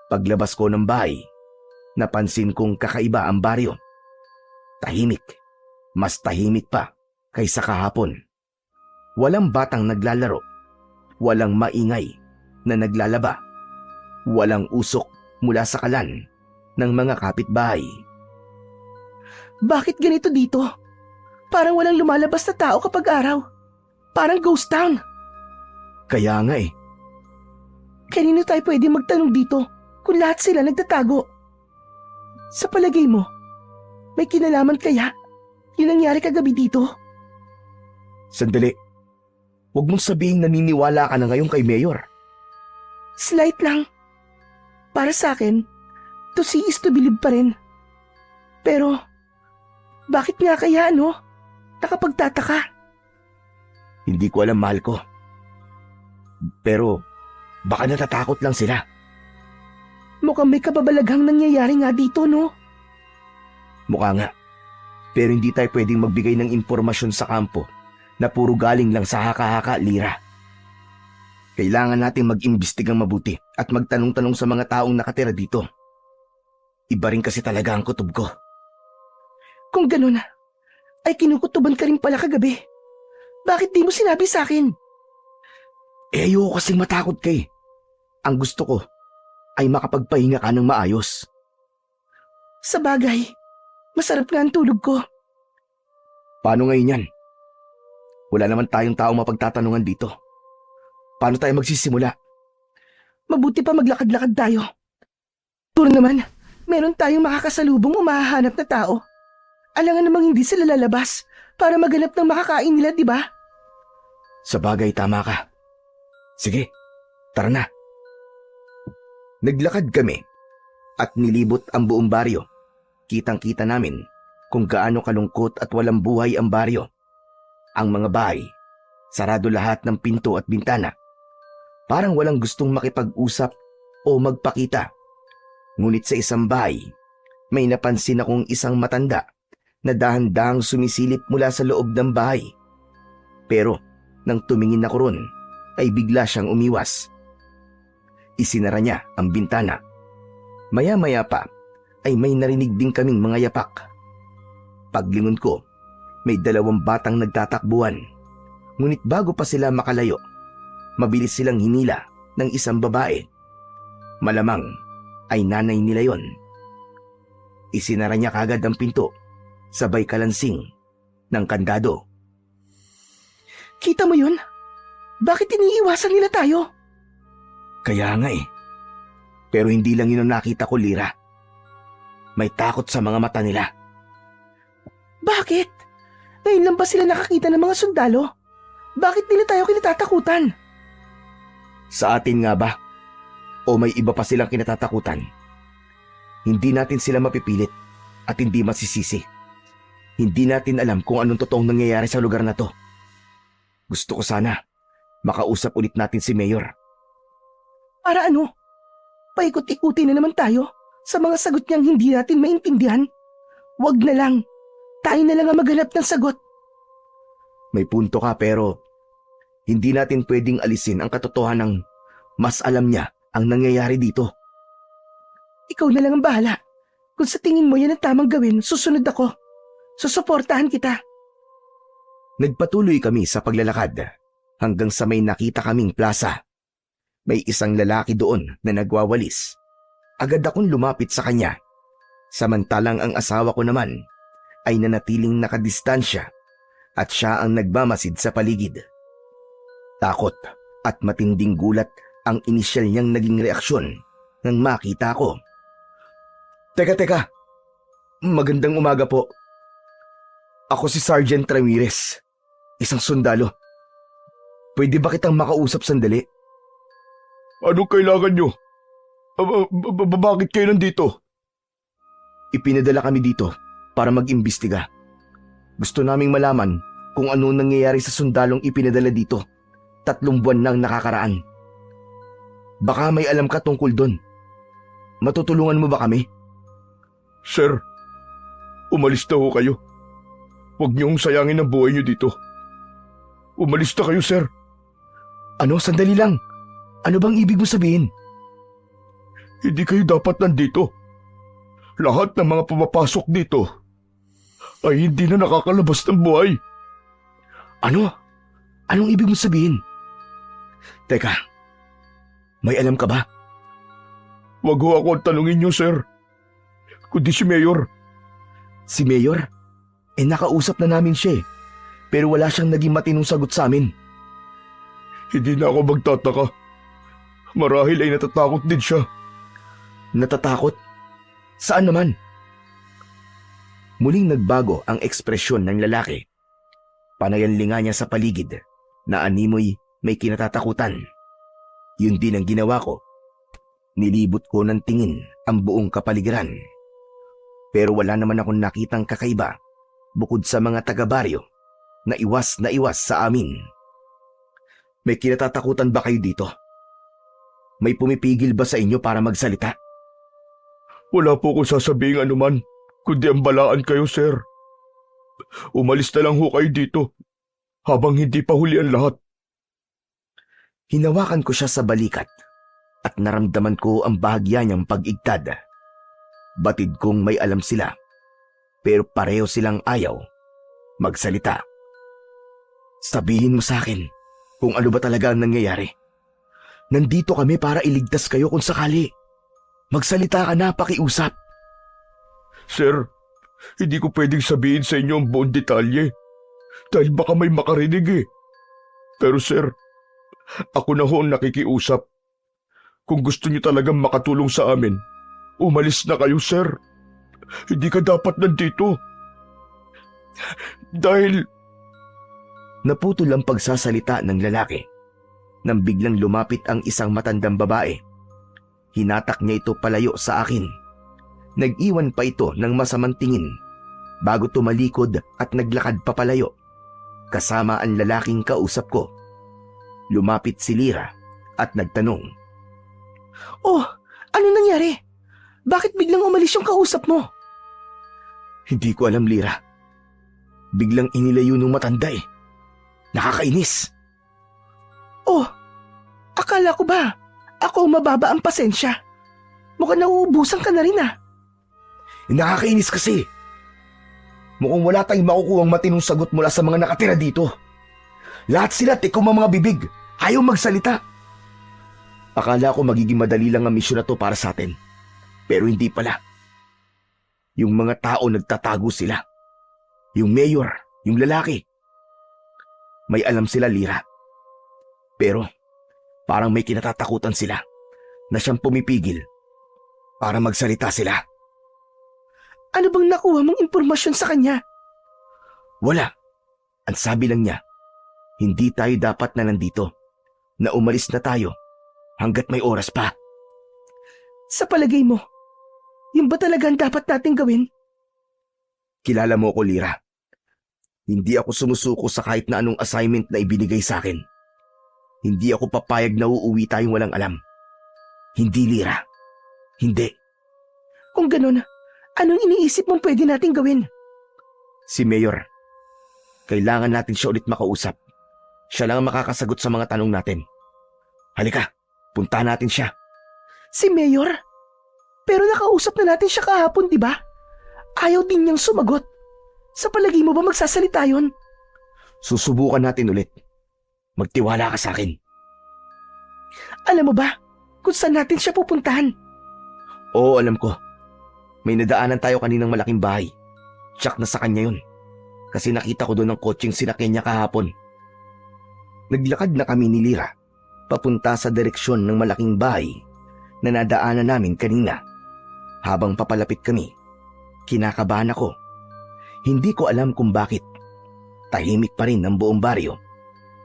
Paglabas ko ng bahay, napansin kong kakaiba ang baryo. Tahimik, mas tahimik pa kaysa kahapon. Walang batang naglalaro, walang maingay na naglalaba, walang usok mula sa kalan ng mga kapitbahay. Bakit ganito dito? Parang walang lumalabas na tao kapag araw. Parang ghost town. Kaya nga eh. Kanino tayo pwede magtanong dito kung lahat sila nagtatago? Sa palagay mo, may kinalaman kaya yung nangyari kagabi dito? Sandali. Huwag mong sabihing naniniwala ka na ngayon kay Mayor. Slight lang. Para sa akin, to see is to believe pa rin. Pero, bakit nga kaya nakapagtataka? Hindi ko alam, mahal ko. Pero, baka natatakot lang sila. Mukhang may kababalaghang nangyayari nga dito, no? Mukha nga. Pero hindi tayo pwedeng magbigay ng impormasyon sa kampo na puro galing lang sa haka-haka, Lira. Kailangan nating mag-imbestigang mabuti at magtanong-tanong sa mga taong nakatira dito. Iba rin kasi talaga ang kutob ko. Kung ganun, ay kinukutuban ka rin pala kagabi. Bakit di mo sinabi sa akin? Ayoko kasing matakot ka eh. Ang gusto ko ay makapagpahinga ka ng maayos. Sa bagay, masarap nga ang tulog ko. Paano ngayon yan? Wala naman tayong taong mapagtatanungan dito. Paano tayo magsisimula? Mabuti pa maglakad-lakad tayo. Puro naman, meron tayong makakasalubong o mahahanap na tao. Alangan namang hindi sila lalabas para maganap ng makakain nila, di ba? Sa bagay, tama ka. Sige, tara na. Naglakad kami at nilibot ang buong baryo. Kitang-kita namin kung gaano kalungkot at walang buhay ang baryo. Ang mga bahay, sarado lahat ng pinto at bintana. Parang walang gustong makipag-usap o magpakita. Ngunit sa isang bahay, may napansin akong isang matanda na dahan-dahang sumisilip mula sa loob ng bahay. Pero nang tumingin ako ron, ay bigla siyang umiwas. Isinara niya ang bintana. Maya-maya pa ay may narinig din kaming mga yapak. Paglingon ko, may 2 batang nagtatakbuhan. Ngunit bago pa sila makalayo, mabilis silang hinila ng isang babae. Malamang ay nanay nila yon. Isinara niya kagad ang pinto, sabay kalansing ng kandado. Kita mo yun? Bakit iniiwasan nila tayo? Kaya nga eh. Pero hindi lang yun ang nakita ko, Lira. May takot sa mga mata nila. Bakit? Ngayon lang ba sila nakakita ng mga sundalo? Bakit nila tayo kinatatakutan? Sa atin nga ba? O may iba pa silang kinatatakutan? Hindi natin sila mapipilit at hindi masisisi. Hindi natin alam kung anong totoong nangyayari sa lugar na to. Gusto ko sana makausap ulit natin si Mayor. Para ano? Paikot-ikutin na naman tayo sa mga sagot niyang hindi natin maintindihan. Wag na lang. Tayo na lang ang maghanap ng sagot. May punto ka pero hindi natin pwedeng alisin ang katotohanang mas alam niya ang nangyayari dito. Ikaw na lang ang bahala. Kung sa tingin mo yan ang tamang gawin, susunod ako. Susuportahan kita. Nagpatuloy kami sa paglalakad hanggang sa may nakita kaming plaza. May isang lalaki doon na nagwawalis. Agad akong lumapit sa kanya. Samantalang ang asawa ko naman ay nanatiling nakadistansya at siya ang nagmamasid sa paligid. Takot at matinding gulat ang inisyal niyang naging reaksyon nang makita ko. Teka. Magandang umaga po. Ako si Sergeant Ramirez, isang sundalo. Pwede ba kitang makausap sandali? Anong kailangan nyo? Bakit kayo nandito? Ipinadala kami dito para mag-imbestiga. Gusto naming malaman kung ano nangyayari sa sundalong ipinadala dito. 3 buwan nang nakakaraan. Baka may alam ka tungkol doon. Matutulungan mo ba kami? Sir, umalis na ho kayo. Huwag niyong sayangin ang buhay niyo dito. Umalis na kayo, sir. Ano? Sandali lang. Ano bang ibig mo sabihin? Hindi kayo dapat nandito. Lahat ng mga pumapasok dito ay hindi na nakakalabas ng buhay. Ano? Anong ibig mo sabihin? Teka, may alam ka ba? Wag ho ako ang tanungin niyo, sir. Kundi si Mayor. Si Mayor? Nakausap na namin siya eh. Pero wala siyang naging matinong sagot sa amin. Hindi na ako magtataka. Marahil ay natatakot din siya. Natatakot? Saan naman? Muling nagbago ang ekspresyon ng lalaki. Panayanlinga niya sa paligid na animoy may kinatatakutan. Yun din ang ginawa ko. Nilibot ko ng tingin ang buong kapaligiran. Pero wala naman akong nakitang kakaiba bukod sa mga taga-baryo na iwas sa amin. May kinatatakutan ba kayo dito? May pumipigil ba sa inyo para magsalita? Wala po akong sasabihin anuman, kundi ang balaan kayo, sir. Umalis na lang ho kayo dito habang hindi pa huli ang lahat. Hinawakan ko siya sa balikat at naramdaman ko ang bahagya niyang pag-igtad. Batid kong may alam sila, pero pareho silang ayaw magsalita. Sabihin mo sa akin kung ano ba talaga ang nangyayari. Nandito kami para iligtas kayo kung sakali. Magsalita ka na, pakiusap. Sir, hindi ko pwedeng sabihin sa inyo ang buong detalye dahil baka may makarinig eh. Pero sir, ako na ho ang nakikiusap. Kung gusto niyo talagang makatulong sa amin, umalis na kayo, sir. Hindi ka dapat nandito. Dahil... Naputol ang pagsasalita ng lalaki nang biglang lumapit ang isang matandang babae. Hinatak niya ito palayo sa akin. Nag-iwan pa ito ng masamang tingin bago tumalikod at naglakad papalayo kasama ang lalaking kausap ko. Lumapit si Lira at nagtanong. Oh, ano nangyari? Bakit biglang umalis yung kausap mo? Hindi ko alam, Lira. Biglang inilayo nung matanda eh. Nakakainis. Oh, akala ko ba ako mababa ang pasensya? Mukhang nauubusan ka na rin ah. Nakakainis kasi. Mukhang wala tayong makukuhang matinong sagot mula sa mga nakatira dito. Lahat sila tikom ang mga bibig. Ayaw magsalita. Akala ko magiging madali lang ang misyon na to para sa atin. Pero hindi pala. Yung mga tao nagtatago sila. Yung mayor, yung lalaki. May alam sila, Lira. Pero parang may kinatatakutan sila na siyang pumipigil para magsalita sila. Ano bang nakuha mong impormasyon sa kanya? Wala. Ang sabi lang niya, hindi tayo dapat na nandito. Na umalis na tayo hanggat may oras pa. Sa palagay mo, yun ba talaga ang dapat nating gawin? Kilala mo ko, Lira. Hindi ako sumusuko sa kahit na anong assignment na ibinigay sa akin. Hindi ako papayag na uuwi tayong walang alam. Hindi, Lira. Hindi. Kung ganun, anong iniisip mong pwede nating gawin? Si Mayor. Kailangan natin siya ulit makausap. Siya lang ang makakasagot sa mga tanong natin. Halika, punta natin siya. Si Mayor? Pero nakausap na natin siya kahapon, di ba? Ayaw din niyang sumagot. Sa palagay mo ba magsasalita yun? Susubukan natin ulit. Magtiwala ka sa akin. Alam mo ba kung saan natin siya pupuntahan? Oo, alam ko. May nadaanan tayo kaninang malaking bahay. Tsak na sa kanya yun. Kasi nakita ko doon ang kotseng sinakyan niya kahapon. Naglakad na kami ni Lira papunta sa direksyon ng malaking bahay na nadaanan namin kanina. Habang papalapit kami, kinakabahan ako. Hindi ko alam kung bakit. Tahimik pa rin ang buong baryo.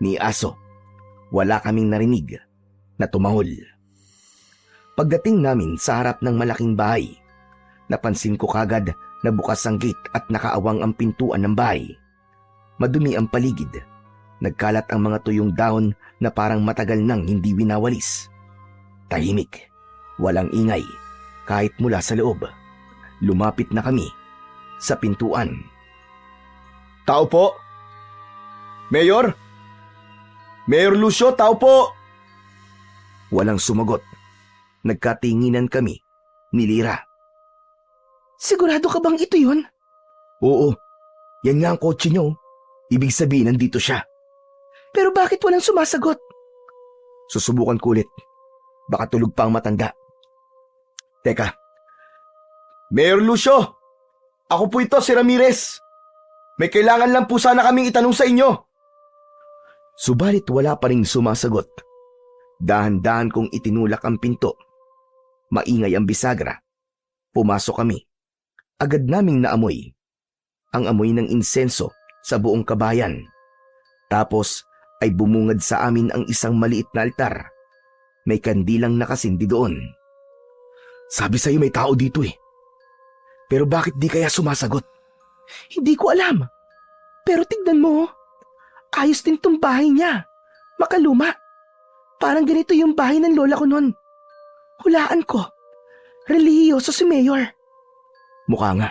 Ni aso, wala kaming narinig na tumahol. Pagdating namin sa harap ng malaking bahay, napansin ko kagad na bukas ang gate at nakaawang ang pintuan ng bahay. Madumi ang paligid. Nagkalat ang mga tuyong dahon na parang matagal nang hindi winawalis. Tahimik, walang ingay, kahit mula sa loob. Lumapit na kami sa pintuan. Tao po? Mayor? Mayor Lucio, tao po! Walang sumagot. Nagkatinginan kami ni Lira. Sigurado ka bang ito yun? Oo, yan nga ang kotse niyo. Ibig sabihin nandito siya. Pero bakit walang sumasagot? Susubukan ko ulit. Baka tulog pa ang matanda. Teka. Mayor Lucio! Ako po ito, si Ramirez. May kailangan lang po sana kaming itanong sa inyo. Subalit wala pa ring sumasagot. Dahan-dahan kong itinulak ang pinto. Maingay ang bisagra. Pumasok kami. Agad naming naamoy. Ang amoy ng insenso sa buong kabayan. Tapos ay bumungad sa amin ang isang maliit na altar. May kandilang nakasindi doon. Sabi sa'yo may tao dito eh. Pero bakit di kaya sumasagot? Hindi ko alam. Pero tignan mo, ayos din tong bahay niya. Makaluma. Parang ganito yung bahay ng lola ko nun. Hulaan ko. Relihiyoso si Mayor. Mukha nga.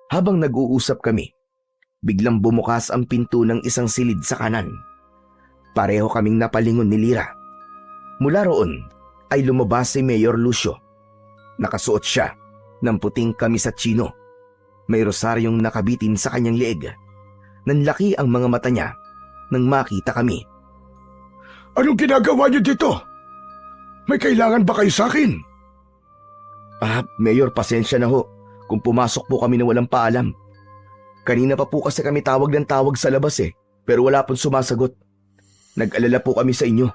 Habang nag-uusap kami, Biglang bumukas ang pinto ng isang silid sa kanan. Pareho kaming napalingon ni Lira. Mula roon ay lumabas si Mayor Lucio. Nakasuot siya ng puting kamis at chino. May rosaryong nakabitin sa kanyang leeg. Nanlaki ang mga mata niya nang makita kami. Anong ginagawa niyo dito? May kailangan ba kayo sa akin? Mayor, pasensya na ho kung pumasok po kami na walang paalam. Kanina pa po kasi kami tawag ng tawag sa labas pero wala pong sumasagot. Nag-alala po kami sa inyo.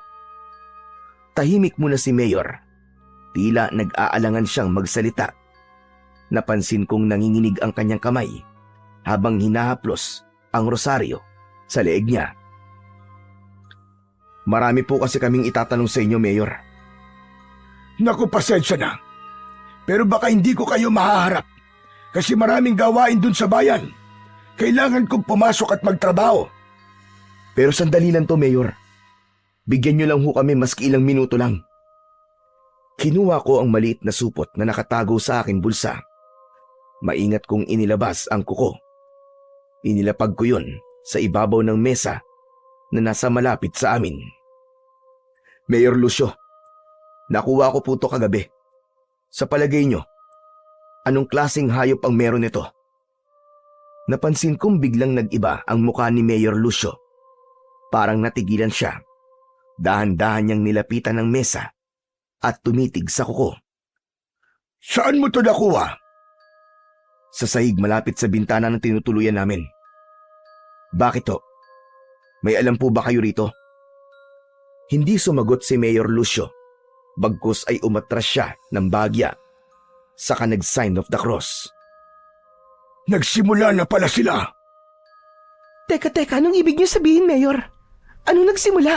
Tahimik muna si Mayor. Tila nag-aalangan siyang magsalita. Napansin kong nanginginig ang kanyang kamay habang hinahaplos ang rosaryo sa leeg niya. Marami po kasi kaming itatanong sa inyo, Mayor. Naku, pasensya na. Pero baka hindi ko kayo mahaharap kasi maraming gawain dun sa bayan. Kailangan kong pumasok at magtrabaho. Pero sandali lang to, Mayor. Bigyan niyo lang ho kami maski ilang minuto lang. Kinuha ko ang maliit na supot na nakatago sa aking bulsa. Maingat kong inilabas ang kuko. Inilapag ko yun sa ibabaw ng mesa na nasa malapit sa amin. Mayor Lucio, nakuha ko po to kagabi. Sa palagay nyo, anong klaseng hayop ang meron nito? Napansin kong biglang nag-iba ang mukha ni Mayor Lucio. Parang natigilan siya. Dahan-dahan niyang nilapitan ng mesa at tumitig sa kuko. Saan mo to nakuha? Sa sahig malapit sa bintana ng tinutuluyan namin. Bakit to? May alam po ba kayo rito? Hindi sumagot si Mayor Lucio. Bagkus ay umatras siya ng bagya. Saka nag-sign of the cross. Nagsimula na pala sila. Teka, anong ibig niyo sabihin, Mayor? Anong nagsimula?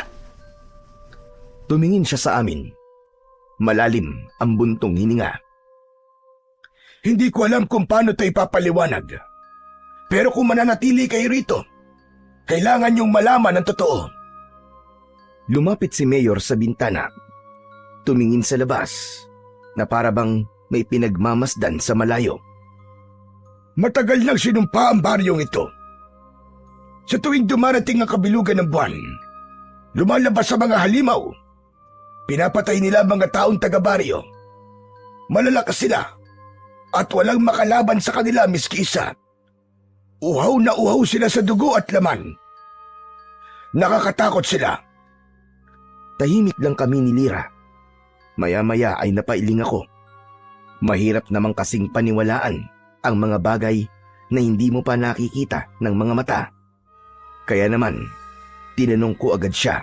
Tumingin siya sa amin. Malalim ang buntong hininga. Hindi ko alam kung paano ito ipapaliwanag. Pero kung mananatili kayo rito, kailangan niyong malaman ang totoo. Lumapit si Mayor sa bintana. Tumingin sa labas na para bang may pinagmamasdan sa malayo. Matagal nang sinumpa ang baryong ito. Sa tuwing dumarating ang kabilugan ng buwan, lumalabas sa mga halimaw. Pinapatay nila ang mga taong taga-baryo. Malalakas sila at walang makalaban sa kanila miski isa. Uhaw na uhaw sila sa dugo at laman. Nakakatakot sila. Tahimik lang kami ni Lira. Maya-maya ay napailing ako. Mahirap namang kasing paniwalaan ang mga bagay na hindi mo pa nakikita ng mga mata. Kaya naman, tinanong ko agad siya.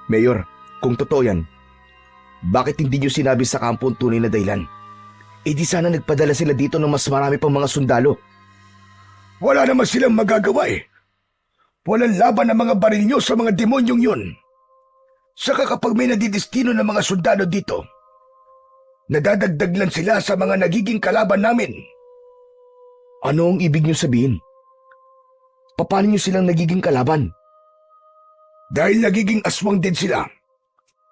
Mayor, kung totoo yan, bakit hindi niyo sinabi sa kampo ang tunay na dahilan? Di sana nagpadala sila dito ng mas marami pang mga sundalo. Wala naman silang magagawa Walang laban ang mga baril nyo sa mga demonyong yun. Saka kapag may nadidestino ng mga sundalo dito, nadadagdag lang sila sa mga nagiging kalaban namin. Ano ang ibig niyo sabihin? Paano niyo silang nagiging kalaban? Dahil nagiging aswang din sila.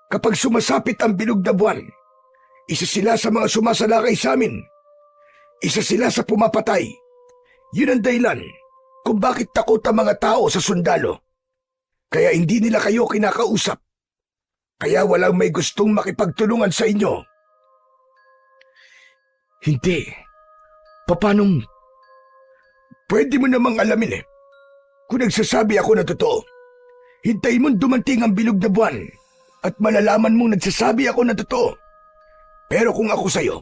Kapag sumasapit ang bilog na buwan, isa sila sa mga sumasalakay sa amin. Isa sila sa pumapatay. Yun ang dahilan kung bakit takot ang mga tao sa sundalo. Kaya hindi nila kayo kinakausap. Kaya walang may gustong makipagtulungan sa inyo. Hindi. Paanong? Pwede mo namang alamin kung nagsasabi ako na totoo. Hintayin mong dumating ang bilog na buwan at malalaman mong nagsasabi ako na totoo. Pero kung ako sa'yo,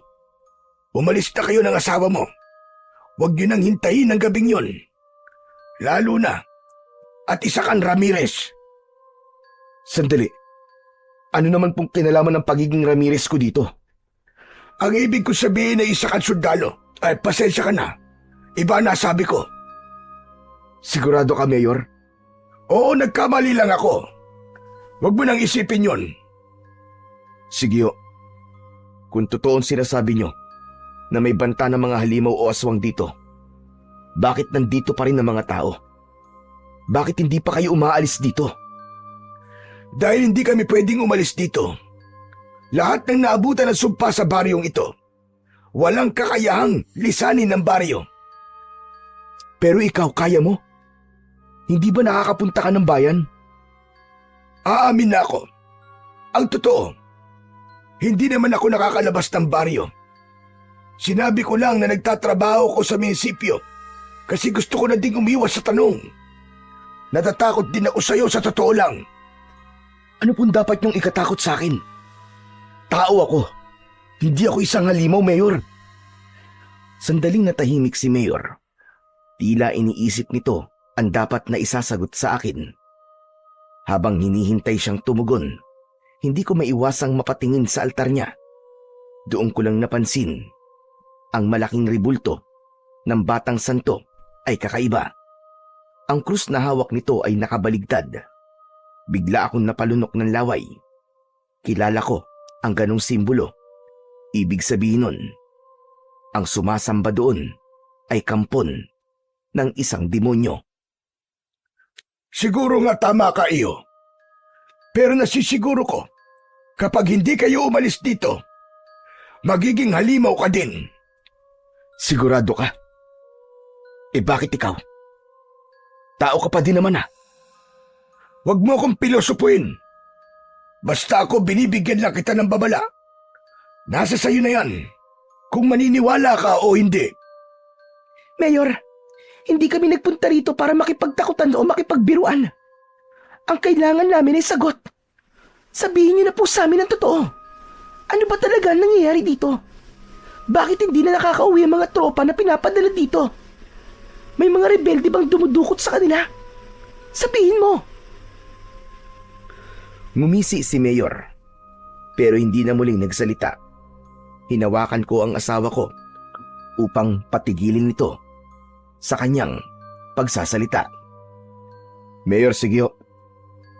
umalis na kayo ng asawa mo. Huwag niyo nang hintayin ang gabing yon. Lalo na at isa kang Ramirez. Sandali. Ano naman pong kinalaman ng pagiging Ramirez ko dito? Ang ibig ko sabihin ay isa kang sundalo. Ay, pasensya ka na. Iba na sabi ko. Sigurado ka, Mayor? Oo, nagkamali lang ako. Huwag mo nang isipin yon. Sige ho. Kung totoo ang sinasabi nyo na may banta ng mga halimaw o aswang dito, bakit nandito pa rin ang mga tao? Bakit hindi pa kayo umaalis dito? Dahil hindi kami pwedeng umalis dito. Lahat ng naabutan ng sumpa sa baryong ito, walang kakayahang lisanin ng baryo. Pero ikaw, kaya mo? Hindi ba nakakapunta ka ng bayan? Aamin na ako. Ang totoo, hindi naman ako nakakalabas ng baryo. Sinabi ko lang na nagtatrabaho ko sa munisipyo kasi gusto ko na ding umiwas sa tanong. Natatakot din ako sa'yo sa totoo lang. Ano pong dapat niyong ikatakot sa akin? Tao ako. Hindi ako isang halimaw, Mayor. Sandaling natahimik si Mayor. Tila iniisip nito ang dapat na isasagot sa akin. Habang hinihintay siyang tumugon, hindi ko maiwasang mapatingin sa altar niya. Doon ko lang napansin, ang malaking ribulto ng Batang Santo ay kakaiba. Ang krus na hawak nito ay nakabaligtad. Bigla akong napalunok ng laway. Kilala ko ang ganong simbolo. Ibig sabihin nun, ang sumasamba doon ay kampon ng isang demonyo. Siguro nga tama ka, iyo. Pero nasisiguro ko, kapag hindi kayo umalis dito, magiging halimaw ka din. Sigurado ka? Eh bakit ikaw? Tao ka pa din naman Huwag mo akong pilosopuin. Basta ako binibigyan lang kita ng babala. Nasa sayo na yan, kung maniniwala ka o hindi. Mayor, hindi kami nagpunta rito para makipagtakutan o makipagbiruan. Ang kailangan namin ay sagot. Sabihin niyo na po sa amin ang totoo. Ano ba talaga ang nangyayari dito? Bakit hindi na nakakauwi ang mga tropa na pinapadala dito? May mga rebelde bang dumudukot sa kanila? Sabihin mo. Ngumisi si Mayor, pero hindi na muling nagsalita. Hinawakan ko ang asawa ko upang patigilin ito sa kanyang pagsasalita. Mayor Sigio,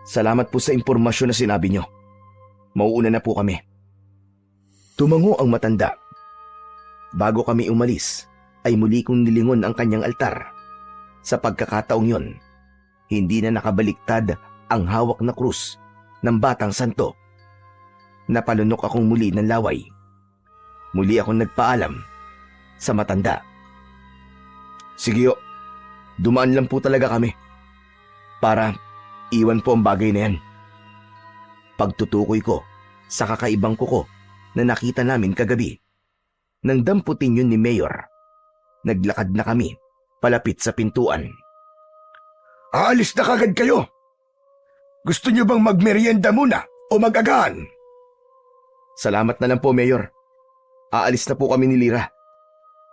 salamat po sa impormasyon na sinabi nyo. Mauuna na po kami. Tumango ang matanda. Bago kami umalis, ay muli kong nilingon ang kanyang altar. Sa pagkakataong yon, hindi na nakabaliktad ang hawak na krus ng Batang Santo. Napalunok akong muli ng laway. Muli akong nagpaalam sa matanda. Sige, dumaan lang po talaga kami para iwan po ang bagay na yan. Pagtutukoy ko sa kakaibang kuko na nakita namin kagabi. Nang damputin yun ni Mayor, naglakad na kami palapit sa pintuan. Aalis na kagad kayo. Gusto niyo bang magmerienda muna o mag-agahan? Salamat na lang po, Mayor. Aalis na po kami ni Lira.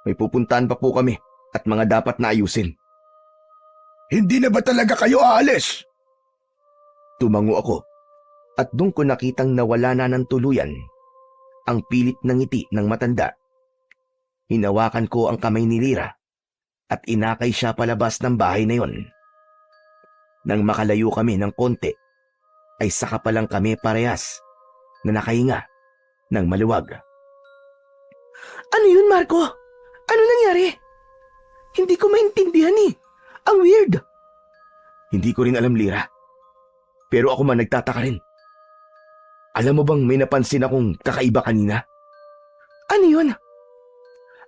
May pupuntahan pa po kami at mga dapat na ayusin. Hindi na ba talaga kayo aalis? Tumango ako at doon ko nakitang nawala na ng tuluyan ang pilit na ngiti ng matanda. Hinawakan ko ang kamay ni Lira at inakay siya palabas ng bahay na yon. Nang makalayo kami ng konti, ay saka pa lang kami parehas na nakahinga ng maluwag. Ano yun, Marco? Ano nangyari? Hindi ko maintindihan eh. Ang weird. Hindi ko rin alam, Lira. Pero ako man nagtataka rin. Alam mo bang may napansin akong kakaiba kanina? Ano yun?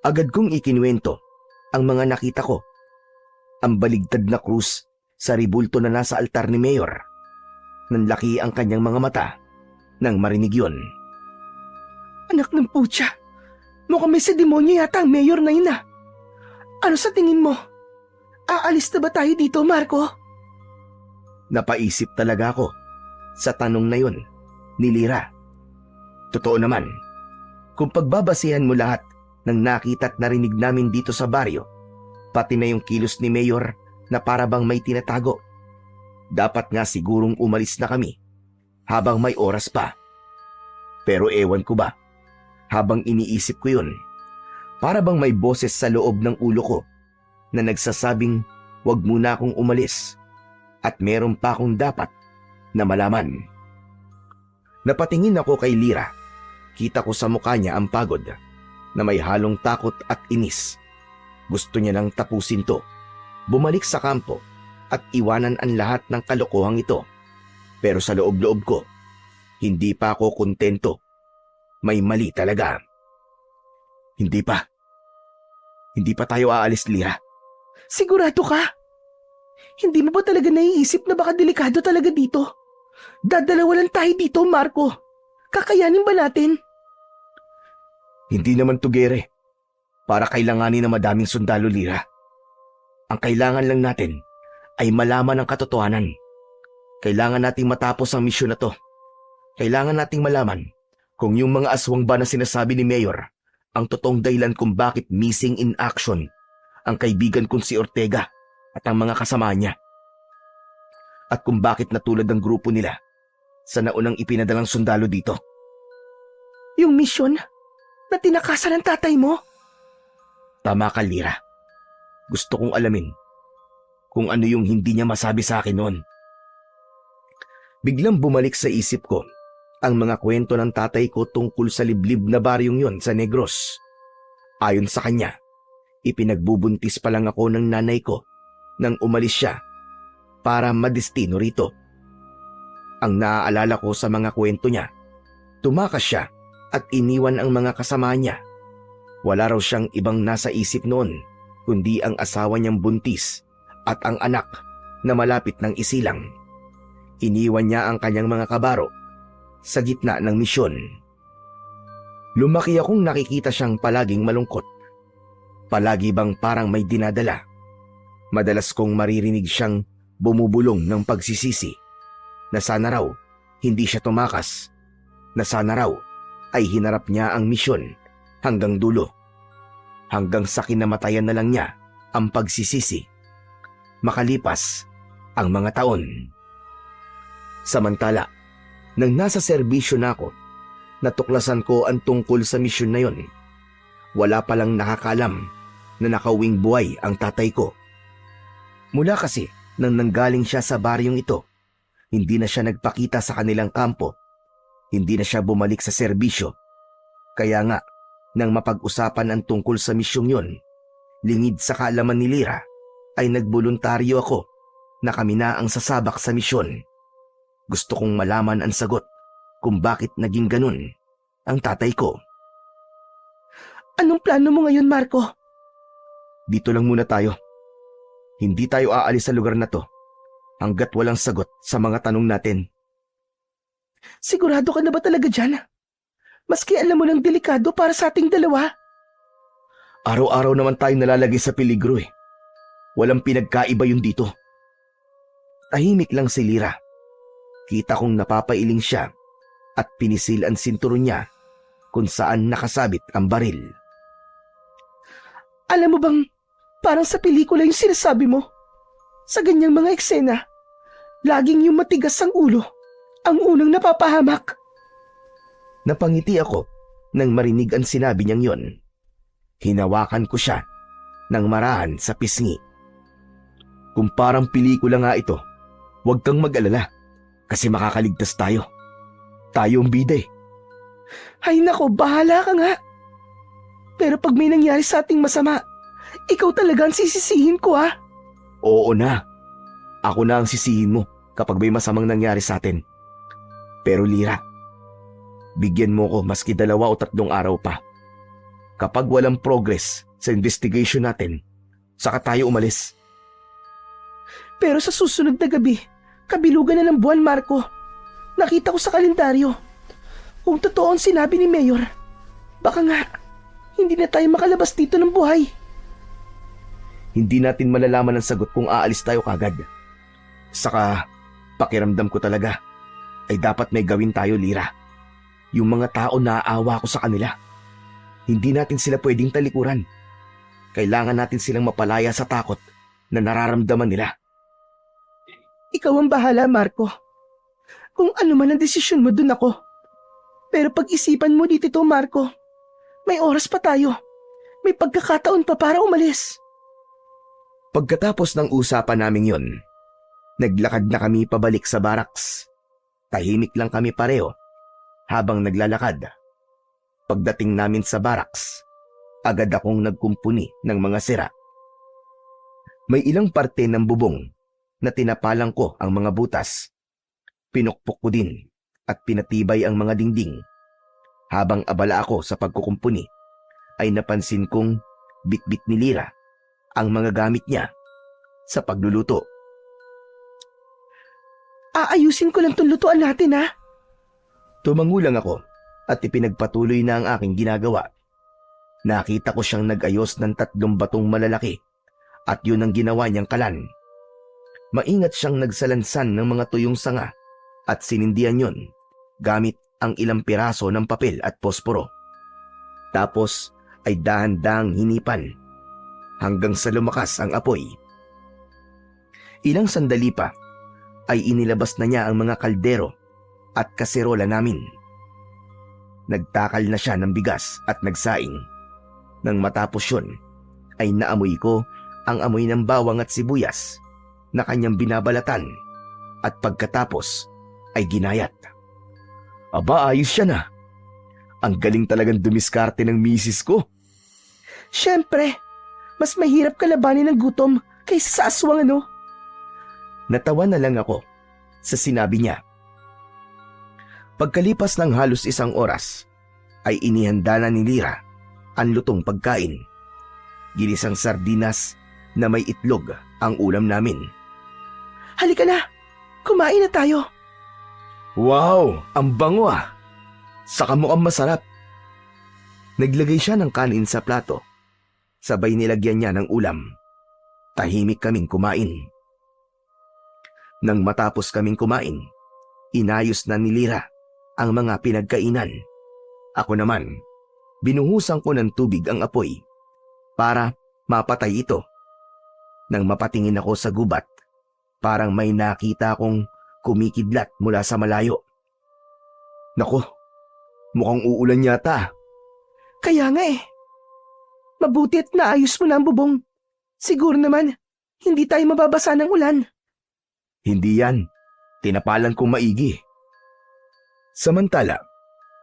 Agad kong ikinuwento ang mga nakita ko. Ang baligtad na krus sa ribulto na nasa altar ni Mayor. Nanlaki ang kanyang mga mata nang marinig yun. Anak ng putya. Mukhang may demonyo yata ang mayor na yun ah. Ano sa tingin mo? Aalis na ba tayo dito, Marco? Napaisip talaga ako sa tanong na yun ni Lira. Totoo naman, kung pagbabasihan mo lahat ng nakita at narinig namin dito sa baryo, pati na yung kilos ni Mayor na para bang may tinatago, dapat nga sigurong umalis na kami habang may oras pa. Pero ewan ko ba, habang iniisip ko yun, para bang may boses sa loob ng ulo ko na nagsasabing wag muna akong umalis at meron pa akong dapat na malaman. Napatingin ako kay Lira. Kita ko sa mukha niya ang pagod na may halong takot at inis. Gusto niya nang tapusin to, bumalik sa kampo at iwanan ang lahat ng kalokohang ito. Pero sa loob-loob ko, hindi pa ako kontento. May mali talaga. Hindi pa tayo aalis, Lira. Sigurado ka? Hindi mo ba talaga naiisip na baka delikado talaga dito? Dadalawa lang tayo dito, Marco. Kakayanin ba natin? Hindi naman to gere. Para kailanganin ng madaming sundalo, Lira. Ang kailangan lang natin ay malaman ang katotohanan. Kailangan nating matapos ang misyon na to. Kailangan nating malaman kung yung mga aswang ba na sinasabi ni Mayor ang totoong dahilan kung bakit missing in action ang kaibigan kong si Ortega at ang mga kasama niya. At kung bakit natulad ang grupo nila sa naunang ipinadalang sundalo dito. Yung misyon na tinakasan ng tatay mo? Tama ka, Lira. Gusto kong alamin kung ano yung hindi niya masabi sa akin noon. Biglang bumalik sa isip ko ang mga kwento ng tatay ko tungkol sa liblib na baryong yon sa Negros. Ayon sa kanya, ipinagbubuntis pa lang ako ng nanay ko nang umalis siya para madestino rito. Ang naaalala ko sa mga kwento niya, tumakas siya at iniwan ang mga kasama niya. Wala raw siyang ibang nasa isip noon kundi ang asawa niyang buntis at ang anak na malapit ng isilang. Iniwan niya ang kanyang mga kabaro sa gitna ng misyon. Lumaki akong nakikita siyang palaging malungkot. Palagi bang parang may dinadala. Madalas kong maririnig siyang bumubulong ng pagsisisi na sana raw hindi siya tumakas, na sana raw ay hinarap niya ang misyon hanggang dulo. Hanggang sa kinamatayan na lang niya ang pagsisisi. Makalipas ang mga taon. Samantala, nang nasa serbisyo na ako, natuklasan ko ang tungkol sa misyon na yon. Wala palang nakakalam na nakauwing buhay ang tatay ko. Mula kasi nang nanggaling siya sa baryong ito, hindi na siya nagpakita sa kanilang kampo. Hindi na siya bumalik sa serbisyo. Kaya nga, nang mapag-usapan ang tungkol sa misyong yon, lingid sa kaalaman ni Lira, ay nagboluntaryo ako na kami na ang sasabak sa misyon. Gusto kong malaman ang sagot kung bakit naging ganun ang tatay ko. Anong plano mo ngayon, Marco? Dito lang muna tayo. Hindi tayo aalis sa lugar na to hanggat walang sagot sa mga tanong natin. Sigurado ka na ba talaga dyan? Maski alam mo lang delikado para sa ating dalawa. Araw-araw naman tayo nalalagay sa peligro eh. Walang pinagkaiba yun dito. Tahimik lang si Lira. Kita kong napapailing siya at pinisil ang sinturon niya kung saan nakasabit ang baril. Alam mo bang parang sa pelikula yung sinasabi mo? Sa ganyang mga eksena, laging yung matigas ang ulo ang unang napapahamak. Napangiti ako nang marinig ang sinabi niyang yon. Hinawakan ko siya ng marahan sa pisngi. Kung parang pelikula nga ito, huwag kang mag-alala kasi makakaligtas tayo. Tayo ang bida eh. Ay nako, bahala ka nga. Pero pag may nangyari sa ating masama, ikaw talaga ang sisisihin ko ha. Oo na. Ako na ang sisihin mo kapag may masamang nangyari sa atin. Pero Lira, bigyan mo ko maski 2 o 3 araw pa. Kapag walang progress sa investigation natin, saka tayo umalis. Pero sa susunod na gabi, kabilugan na ng buwan, Marco. Nakita ko sa kalendaryo. Kung totoo ang sinabi ni Mayor, baka nga hindi na tayo makalabas dito ng buhay. Hindi natin malalaman ang sagot kung aalis tayo kagad. Saka, pakiramdam ko talaga ay dapat may gawin tayo, Lira. Yung mga tao naaawa ko sa kanila. Hindi natin sila pwedeng talikuran. Kailangan natin silang mapalaya sa takot na nararamdaman nila. Ikaw ang bahala, Marco. Kung ano man ang desisyon mo, dun ako. Pero pag-isipan mo dito, Marco. May oras pa tayo. May pagkakataon pa para umalis. Pagkatapos ng usapan naming yon, naglakad na kami pabalik sa barracks. Tahimik lang kami pareho habang naglalakad. Pagdating namin sa barracks, agad akong nagkumpuni ng mga sira. May ilang parte ng bubong na tinapalang ko ang mga butas. Pinukpok ko din at pinatibay ang mga dingding. Habang abala ako sa pagkukumpuni, ay napansin kong bitbit ni Lira ang mga gamit niya sa pagluluto. Aayusin ko lang tong lutuan natin, ha? Tumangulang ako at ipinagpatuloy na ang aking ginagawa. Nakita ko siyang nag-ayos ng 3 batong malalaki at yun ang ginawa niyang kalan. Maingat siyang nagsalansan ng mga tuyong sanga at sinindihan yun gamit ang ilang piraso ng papel at posporo. Tapos ay dahan-dahang hinipan hanggang sa lumakas ang apoy. Ilang sandali pa ay inilabas na niya ang mga kaldero at kaserola namin. Nagtakal na siya ng bigas at nagsaing. Nang matapos yun, ay naamoy ko ang amoy ng bawang at sibuyas na kanyang binabalatan at pagkatapos ay ginayat. Aba, ayos siya na. Ang galing talagang dumiskarte ng misis ko. Siyempre, mas mahirap kalabanin ng gutom kaysa sa aswang, ano? Natawa na lang ako sa sinabi niya. Pagkalipas ng halos 1 oras, ay inihanda na ni Lyra ang lutong pagkain. Ginisang sardinas na may itlog ang ulam namin. Halika na, kumain na tayo. Wow, ang bango ah! Saka mukhang masarap. Naglagay siya ng kanin sa plato. Sabay nilagyan niya ng ulam. Tahimik kaming kumain. Nang matapos kaming kumain, inayos na ni Lyra ang mga pinagkainan. Ako naman, binuhusan ko ng tubig ang apoy para mapatay ito. Nang mapatingin ako sa gubat, parang may nakita akong kumikidlat mula sa malayo. Naku, mukhang uulan yata. Kaya nga eh. Mabuti at naayos mo na ang bubong. Siguro naman, hindi tayo mababasa ng ulan. Hindi yan. Tinapalan kong maigi. Samantala,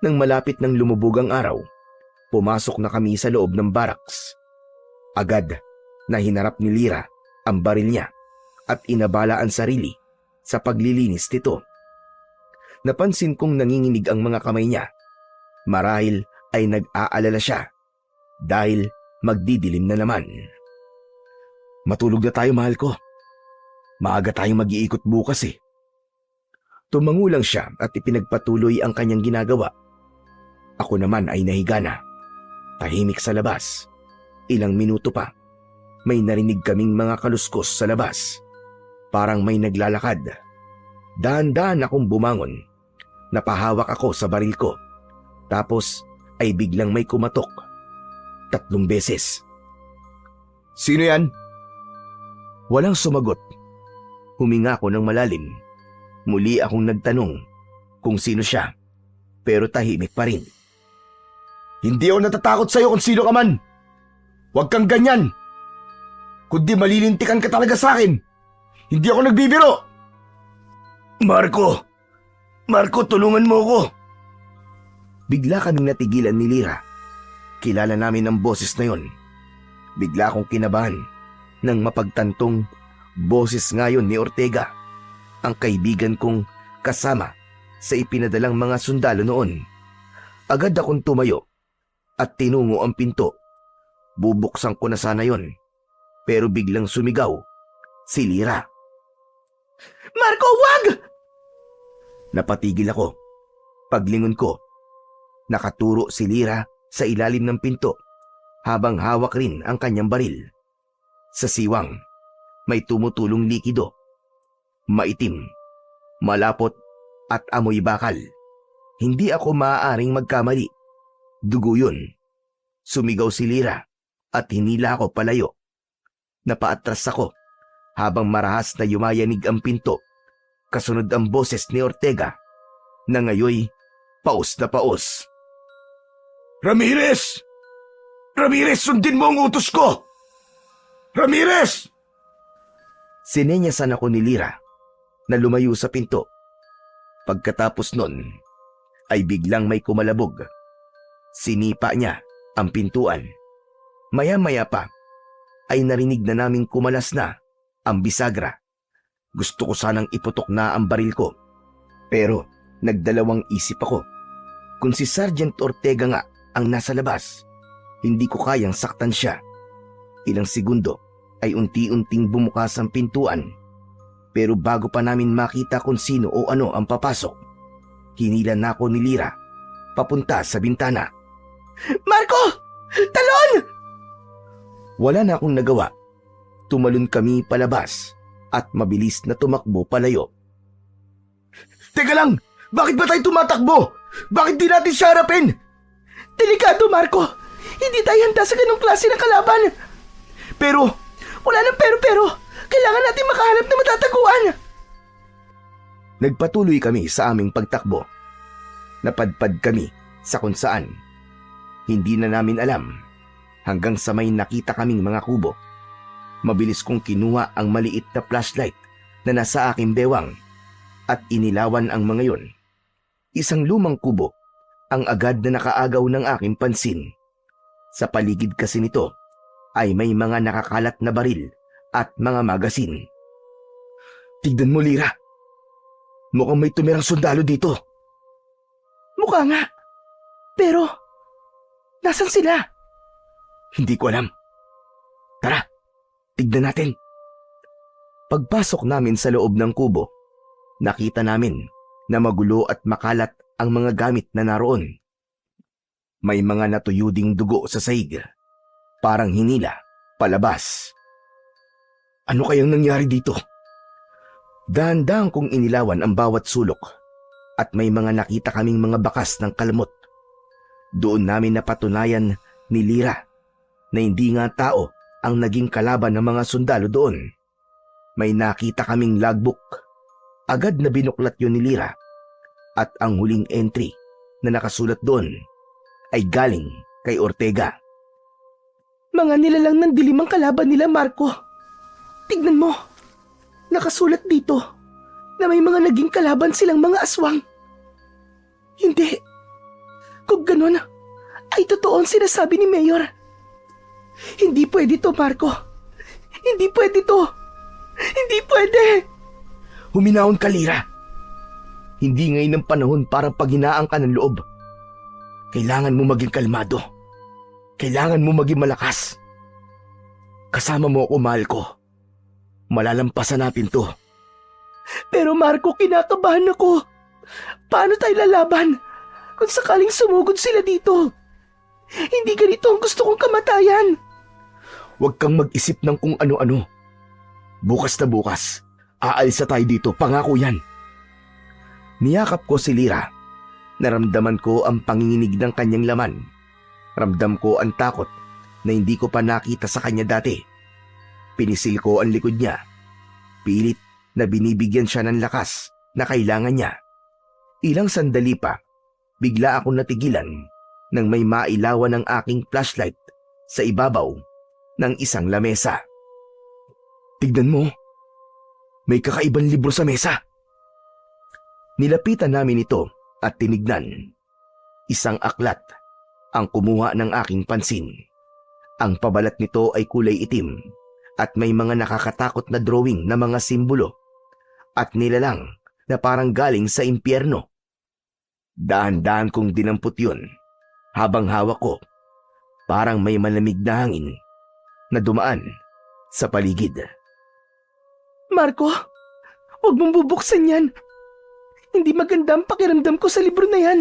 nang malapit ng lumubog ang araw, pumasok na kami sa loob ng barracks. Agad na hinarap ni Lyra ang baril niya at inabala ang sarili sa paglilinis nito. Napansin kong nanginginig ang mga kamay niya. Marahil ay nag-aalala siya dahil magdidilim na naman. Matulog na tayo, mahal ko. Maaga tayong mag-iikot bukas eh. Tumangulang siya at ipinagpatuloy ang kanyang ginagawa. Ako naman ay nahiga na. Tahimik sa labas. Ilang minuto pa, may narinig kaming mga kaluskos sa labas. Parang may naglalakad. Dahan-dahan akong bumangon. Napahawak ako sa baril ko. Tapos ay biglang may kumatok. 3 beses. Sino yan? Walang sumagot. Huminga ako ng malalim. Muli akong nagtanong kung sino siya, pero tahimik pa rin. Hindi ako natatakot sa'yo kung sino ka man. Huwag kang ganyan. Kundi malilintikan ka talaga sa akin. Hindi ako nagbibiro. Marco, tulungan mo ako. Bigla kaming natigilan ni Lyra. Kilala namin ang boses na yon. Bigla akong kinabahan nang mapagtantong boses ngayon ni Ortega, ang kaibigan kong kasama sa ipinadalang mga sundalo noon. Agad akong tumayo at tinungo ang pinto. Bubuksan ko na sana yon, pero biglang sumigaw si Lyra. Marco, wag! Napatigil ako. Paglingon ko, nakaturo si Lyra sa ilalim ng pinto habang hawak rin ang kanyang baril. Sa siwang, may tumutulong likido. Maitim, malapot at amoy bakal. Hindi ako maaaring magkamali. Dugo yun. Sumigaw si Lyra at hinila ako palayo. Napaatras ako habang marahas na yumayanig ang pinto. Kasunod ang boses ni Ortega na ngayoy paus na paus. Ramirez! Ramirez, sundin mo ang utos ko! Ramirez! Sinenyasan ako ni Lyra na lumayo sa pinto. Pagkatapos nun, ay biglang may kumalabog. Sinipa niya ang pintuan. Maya-maya pa, ay narinig na naming kumalas na ang bisagra. Gusto ko sanang iputok na ang baril ko. Pero nagdalawang isip ako. Kung si Sergeant Ortega nga ang nasa labas, hindi ko kayang saktan siya. Ilang segundo ay unti-unting bumukas ang pintuan. Pero bago pa namin makita kung sino o ano ang papasok, hinila na ako ni Lyra papunta sa bintana. Marco! Talon! Wala na akong nagawa. Tumalon kami palabas at mabilis na tumakbo palayo. Teka lang! Bakit ba tayo tumatakbo? Bakit di natin siya harapin? Delikado, Marco! Hindi tayo handa sa ganong klase ng kalaban! Pero, Wala nang pero! Kailangan natin makahanap na matataguan! Nagpatuloy kami sa aming pagtakbo. Napadpad kami sa kung saan. Hindi na namin alam hanggang sa may nakita kaming mga kubo. Mabilis kong kinuha ang maliit na flashlight na nasa aking bewang at inilawan ang mga yon. Isang lumang kubo ang agad na nakaagaw ng aking pansin. Sa paligid kasi nito ay may mga nakakalat na baril at mga magasin. tignan mo, Lyra. Mukhang may tumirang sundalo dito. Mukha nga. Pero, nasan sila? Hindi ko alam. Tara, tignan natin. Pagpasok namin sa loob ng kubo, nakita namin na magulo at makalat ang mga gamit na naroon. May mga natuyo ding dugo sa sahig, parang hinila palabas. Ano kayang nangyari dito? Dahan-dahan kong inilawan ang bawat sulok at may mga nakita kaming mga bakas ng kalmot. Doon namin napatunayan ni Lyra na hindi nga tao ang naging kalaban ng mga sundalo doon. May nakita kaming logbook. Agad na binuklat yun ni Lyra at ang huling entry na nakasulat doon ay galing kay Ortega. Mga nilalang ng dilim ang kalaban nila, Marco. Tignan mo. Nakasulat dito na may mga naging kalaban silang mga aswang. Hindi. Kung ganun, ay totoo ang sinasabi ni Mayor. Hindi pwede to, Marco. Hindi pwede to. Hindi pwede. Huminahon ka, Lyra. Hindi ngayon ang panahon para paghinaan ka ng loob. Kailangan mo maging kalmado. Kailangan mo maging malakas. Kasama mo ako, mahal ko. Malalampasan natin to. Pero Marco, kinakabahan ako. Paano tayo lalaban kung sakaling sumugod sila dito? Hindi ganito ang gusto kong kamatayan. Huwag kang mag-isip ng kung ano-ano. Bukas na bukas, aalis na tayo dito, pangako yan. Niyakap ko si Lyra. Naramdaman ko ang panginginig ng kanyang laman. Ramdam ko ang takot na hindi ko pa nakita sa kanya dati. Pinisil ko ang likod niya. Pilit na binibigyan siya ng lakas na kailangan niya. Ilang sandali pa, bigla akong natigilan nang may mailawan ng aking flashlight sa ibabaw ng isang lamesa. Tignan mo. May kakaibang libro sa mesa. Nilapitan namin ito at tinignan. Isang aklat ang kumuha ng aking pansin. Ang pabalat nito ay kulay itim at may mga nakakatakot na drawing na mga simbolo at nilalang na parang galing sa impyerno. Dahan-dahan kong dinampot yun habang hawak ko. Parang may malamig na hangin na dumaan sa paligid. Marco, huwag mong bubuksan yan. Hindi maganda ang pakiramdam ko sa libro na yan.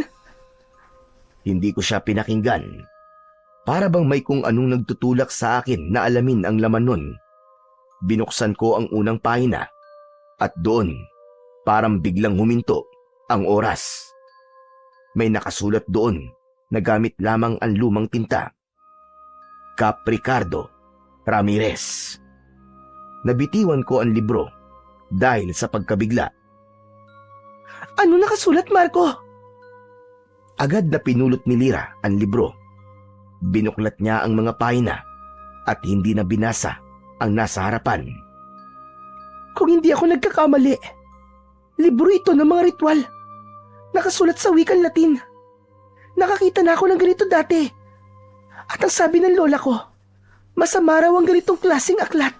Hindi ko siya pinakinggan. Para bang may kung anong nagtutulak sa akin na alamin ang laman nun. Binuksan ko ang unang pahina at doon parang biglang huminto ang oras. May nakasulat doon na gamit lamang ang lumang tinta. Cap Ricardo Ramirez. Nabitiwan ko ang libro dahil sa pagkabigla. Ano nakasulat, Marco? Agad na pinulot ni Lyra ang libro. Binuklat niya ang mga pahina at hindi na binasa ang nasa harapan. Kung hindi ako nagkakamali, libro ito ng mga ritual. Nakasulat sa wikang Latin. Nakakita na ako ng ganito dati. At ang sabi ng lola ko, masama raw ang ganitong klaseng aklat.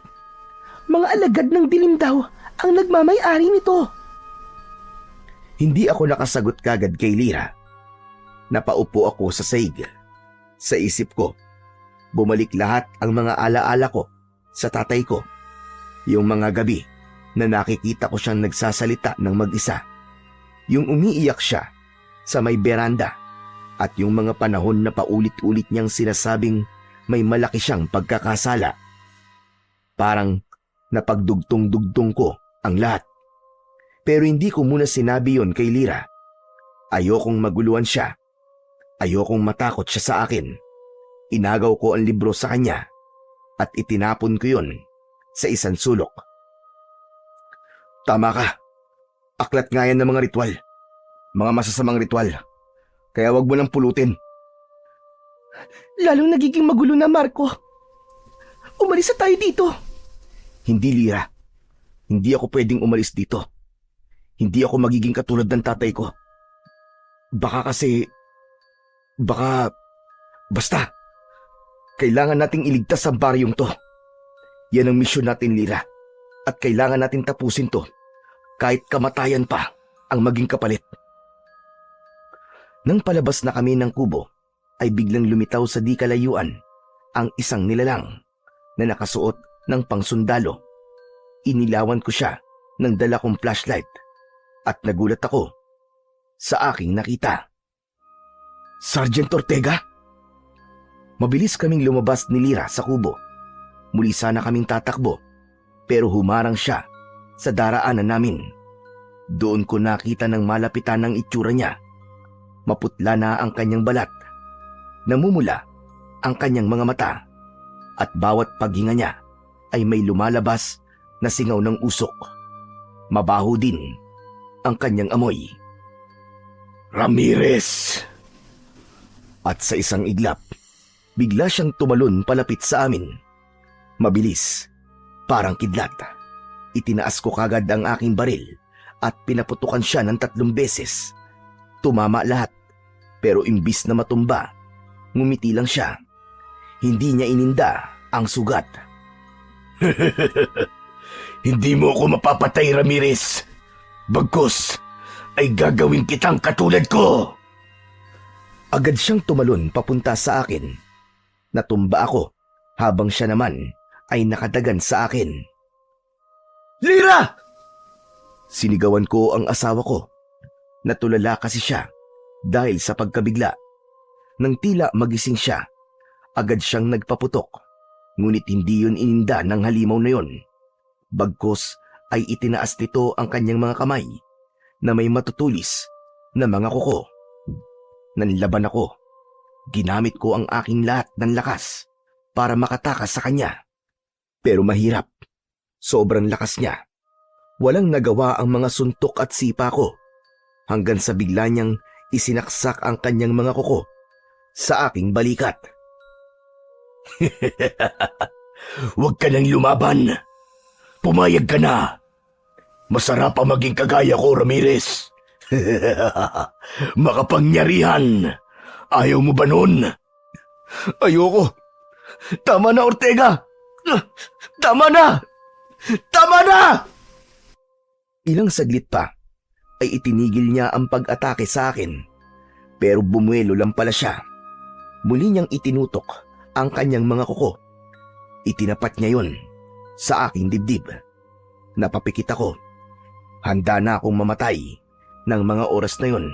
Mga alagad ng dilim daw ang nagmamay-ari nito. Hindi ako nakasagot kagad kay Lyra. Napaupo ako sa sahig. Sa isip ko, bumalik lahat ang mga alaala ko sa tatay ko. Yung mga gabi na nakikita ko siyang nagsasalita ng mag-isa. Yung umiiyak siya sa may beranda at yung mga panahon na paulit-ulit niyang sinasabing may malaki siyang pagkakasala. Parang napagdugtong-dugtong ko ang lahat. Pero hindi ko muna sinabi yon kay Lira. Ayokong maguluhan siya. Ayokong matakot siya sa akin. Inagaw ko ang libro sa kanya at itinapon ko yon sa isang sulok. Tama ka. Aklat nga yan ng mga ritual. Mga masasamang ritual. Kaya wag mo nang pulutin. Lalong nagiging magulo na, Marco. Umalis na tayo dito. Hindi, Lira. Hindi ako pwedeng umalis dito. Hindi ako magiging katulad ng tatay ko. Basta. Kailangan nating iligtas ang baryong to. Yan ang misyon natin, Lira. At kailangan natin tapusin to. Kahit kamatayan pa ang maging kapalit. Nang palabas na kami ng kubo, ay biglang lumitaw sa di kalayuan ang isang nilalang na nakasuot ng pangsundalo. Inilawan ko siya ng dala kong flashlight at nagulat ako sa aking nakita. Sergeant Ortega? Mabilis kaming lumabas ni Lira sa kubo. Muli sana kaming tatakbo pero humarang siya sa daraanan namin. Doon ko nakita ng malapitan ng itsura niya. Maputla na ang kanyang balat. Namumula ang kanyang mga mata at bawat paghinga niya ay may lumalabas na singaw ng usok. Mabaho din ang kanyang amoy. Ramirez! At sa isang iglap, bigla siyang tumalon palapit sa amin. Mabilis, parang kidlat. Itinaas ko kagad ang aking baril at pinaputukan siya ng 3 beses. Tumama lahat, pero imbis na matumba, ngumiti lang siya. Hindi niya ininda ang sugat. Hindi mo ako mapapatay, Ramirez. Bagkus ay gagawin kitang katulad ko. Agad siyang tumalon papunta sa akin. Natumba ako habang siya naman ay nakadagan sa akin. Lira! Sinigawan ko ang asawa ko. Natulala kasi siya dahil sa pagkabigla. Nang tila magising siya, agad siyang nagpaputok. Ngunit hindi yun ininda ng halimaw na yun. Bagkus ay itinaas nito ang kanyang mga kamay na may matutulis na mga kuko. Nanlaban ako. Ginamit ko ang aking lahat ng lakas para makatakas sa kanya. Pero mahirap. Sobrang lakas niya. Walang nagawa ang mga suntok at sipa ko hanggang sa bigla niyang isinaksak ang kanyang mga kuko sa aking balikat. Huwag ka nang lumaban. Pumayag ka na. Masarap ang maging kagaya ko, Ramirez. Makapangyarihan. Ayaw mo ba nun? Ayoko. Tama na, Ortega. Tama na! Tama na! Ilang saglit pa ay itinigil niya ang pag-atake sa akin. Pero bumuelo lang pala siya. Muli niyang itinutok ang kanyang mga kuko. Itinapat niya yon sa aking dibdib. Napapikit ako. Handa na akong mamatay ng mga oras na yon.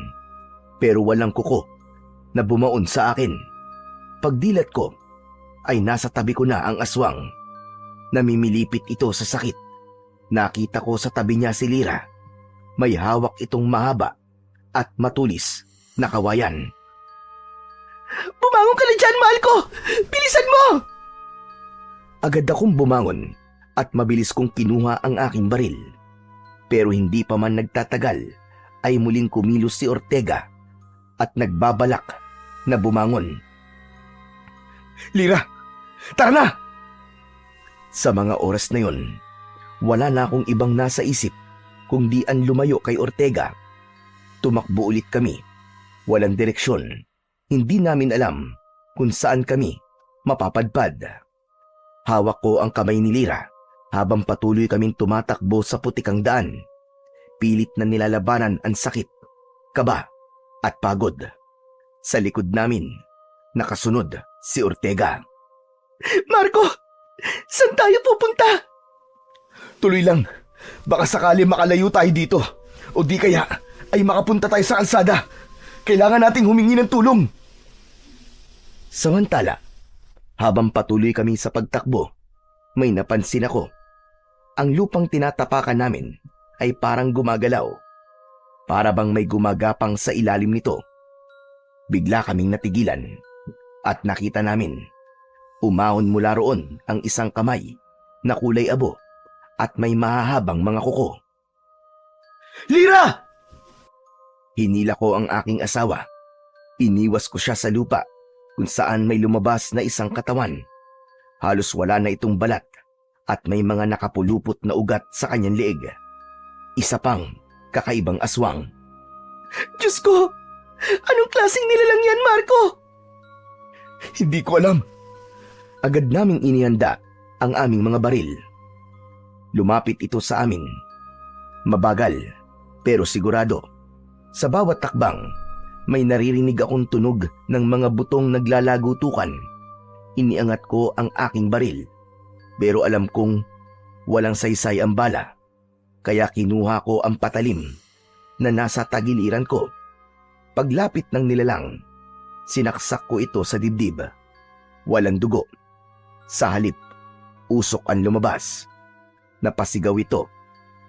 Pero walang kuko na bumaon sa akin. Pagdilat ko ay nasa tabi ko na ang aswang. Namimilipit ito sa sakit. Nakita ko sa tabi niya si Lira. May hawak itong mahaba at matulis na kawayan. Bumangon ka na dyan, mahal ko! Bilisan mo! Agad akong bumangon at mabilis kong kinuha ang aking baril. Pero hindi pa man nagtatagal ay muling kumilos si Ortega at nagbabalak na bumangon. Lira, tara na! Sa mga oras na yon, wala na akong ibang nasa isip kundi ang lumayo kay Ortega. Tumakbo ulit kami. Walang direksyon. Hindi namin alam kung saan kami mapapadpad. Hawak ko ang kamay ni Lira habang patuloy kaming tumatakbo sa putikang daan. Pilit na nilalabanan ang sakit, kaba at pagod. Sa likod namin, nakasunod si Ortega. Marco! Saan tayo pupunta? Tuloy lang. Baka sakali makalayo tayo dito. O di kaya ay makapunta tayo sa kalsada. Kailangan nating humingi ng tulong. Samantala, habang patuloy kami sa pagtakbo, may napansin ako. Ang lupang tinatapakan namin ay parang gumagalaw. Para bang may gumagapang sa ilalim nito. Bigla kaming natigilan at nakita namin. Umahon mula roon ang isang kamay na kulay abo at may mahahabang mga kuko. Lira! Hinila ko ang aking asawa. Iniwas ko siya sa lupa kung saan may lumabas na isang katawan. Halos wala na itong balat at may mga nakapulupot na ugat sa kanyang leeg. Isa pang kakaibang aswang. Diyos ko! Anong klaseng nilalang yan, Marco? Hindi ko alam. Agad naming inihanda ang aming mga baril. Lumapit ito sa amin. Mabagal, pero sigurado. Sa bawat takbang, may naririnig akong tunog ng mga butong naglalagutukan. Iniangat ko ang aking baril, pero alam kong walang saysay ang bala. Kaya kinuha ko ang patalim na nasa tagiliran ko. Paglapit ng nilalang, sinaksak ko ito sa dibdib. Walang dugo. Sa halip, usok ang lumabas. Napasigaw ito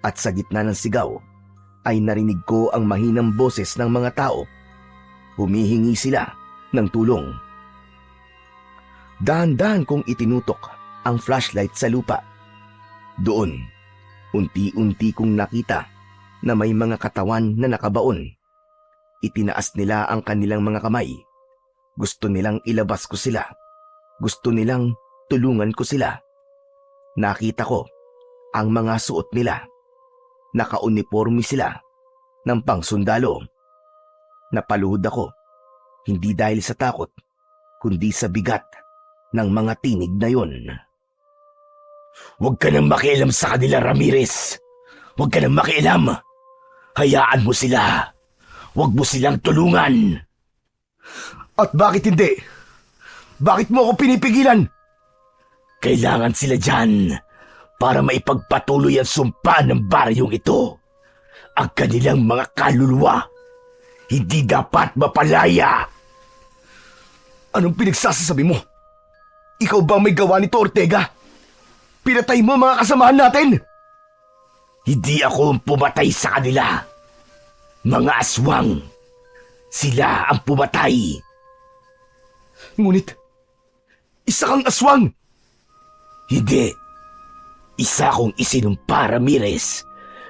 at sa gitna ng sigaw ay narinig ko ang mahinang boses ng mga tao. Humihingi sila ng tulong. Dahan-dahan kong itinutok ang flashlight sa lupa. Doon, unti-unti kong nakita na may mga katawan na nakabaon. Itinaas nila ang kanilang mga kamay. Gusto nilang ilabas ko sila. Gusto nilang tulungan ko sila. Nakita ko ang mga suot nila. Nakauniforme sila ng pangsundalo. Napaluhod ako, hindi dahil sa takot, kundi sa bigat ng mga tinig na yon. Huwag ka nang makialam sa kanila, Ramirez. Huwag ka nang makialam. Hayaan mo sila. Huwag mo silang tulungan. At bakit hindi? Bakit mo ako pinipigilan? Kailangan sila dyan para maipagpatuloy ang sumpa ng baryong ito. Ang kanilang mga kaluluwa hindi dapat mapalaya. Anong pinagsasasabi mo? Ikaw ba may gawa nito, Ortega? Pinatay mo mga kasamahan natin? Hindi ako ang pumatay sa kanila. Mga aswang. Sila ang pumatay. Ngunit, isa kang aswang. Hindi. Isa akong isinumpa, Ramirez,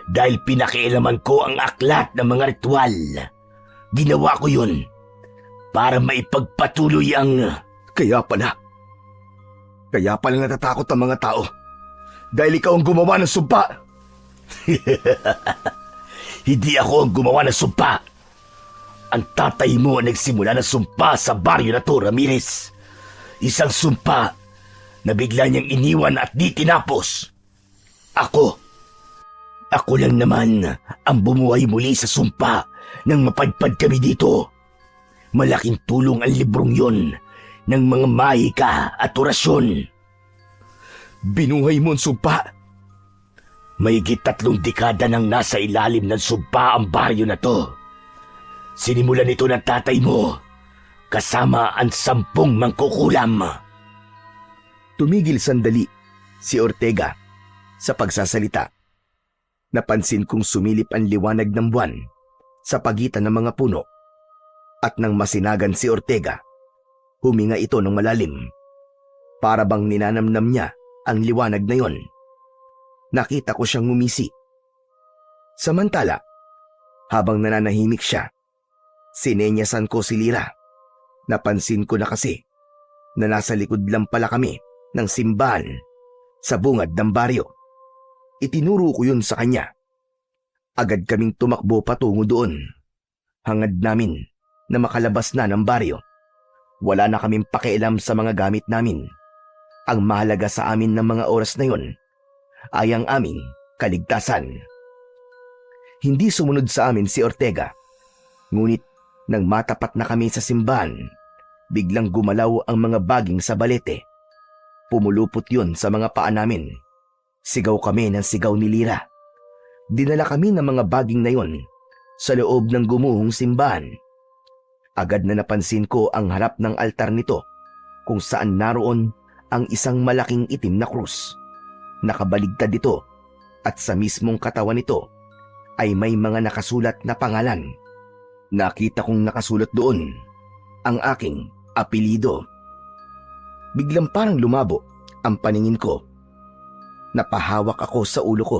dahil pinakialaman ko ang aklat ng mga ritual. Ginawa ko yun para maipagpatuloy ang... Kaya pala natatakot ang mga tao dahil ikaw ang gumawa ng sumpa. Hindi ako ang gumawa ng sumpa. Ang tatay mo ang nagsimula ng sumpa sa baryo na to, Ramirez. Isang sumpa na bigla niyang iniwan at di tinapos. Ako lang naman ang bumuhay muli sa sumpa nang mapadpad kami dito. Malaking tulong ang librong yon ng mga mahika at orasyon. Binuhay mo ang sumpa? Mahigit 3 dekada nang nasa ilalim ng sumpa ang baryo na to. Sinimulan ito ng tatay mo, kasama ang 10 mangkukulam. Tumigil sandali si Ortega sa pagsasalita. Napansin kong sumilip ang liwanag ng buwan sa pagitan ng mga puno. At nang masinagan si Ortega, huminga ito ng malalim. Para bang ninanamnam niya ang liwanag na yon. Nakita ko siyang ngumisi. Samantala, habang nananahimik siya, sinenyasan ko si Lira. Napansin ko na kasi na nasa likod lang pala kami ng simbahan sa bungad ng baryo. Itinuro ko yun sa kanya. Agad kaming tumakbo patungo doon. Hangad namin na makalabas na ng baryo. Wala na kaming pakialam sa mga gamit namin. Ang mahalaga sa amin ng mga oras na yon ay ang aming kaligtasan. Hindi sumunod sa amin si Ortega. Ngunit nang matapat na kami sa simbahan, biglang gumalaw ang mga baging sa balete. Pumulupot yun sa mga paa namin. Sigaw kami ng sigaw ni Lira. Dinala kami ng mga baging na yon sa loob ng gumuhong simbahan. Agad na napansin ko ang harap ng altar nito kung saan naroon ang isang malaking itim na krus. Nakabaligtad ito at sa mismong katawan nito ay may mga nakasulat na pangalan. Nakita kong nakasulat doon ang aking apelyido. Biglang parang lumabo ang paningin ko. Napahawak ako sa ulo ko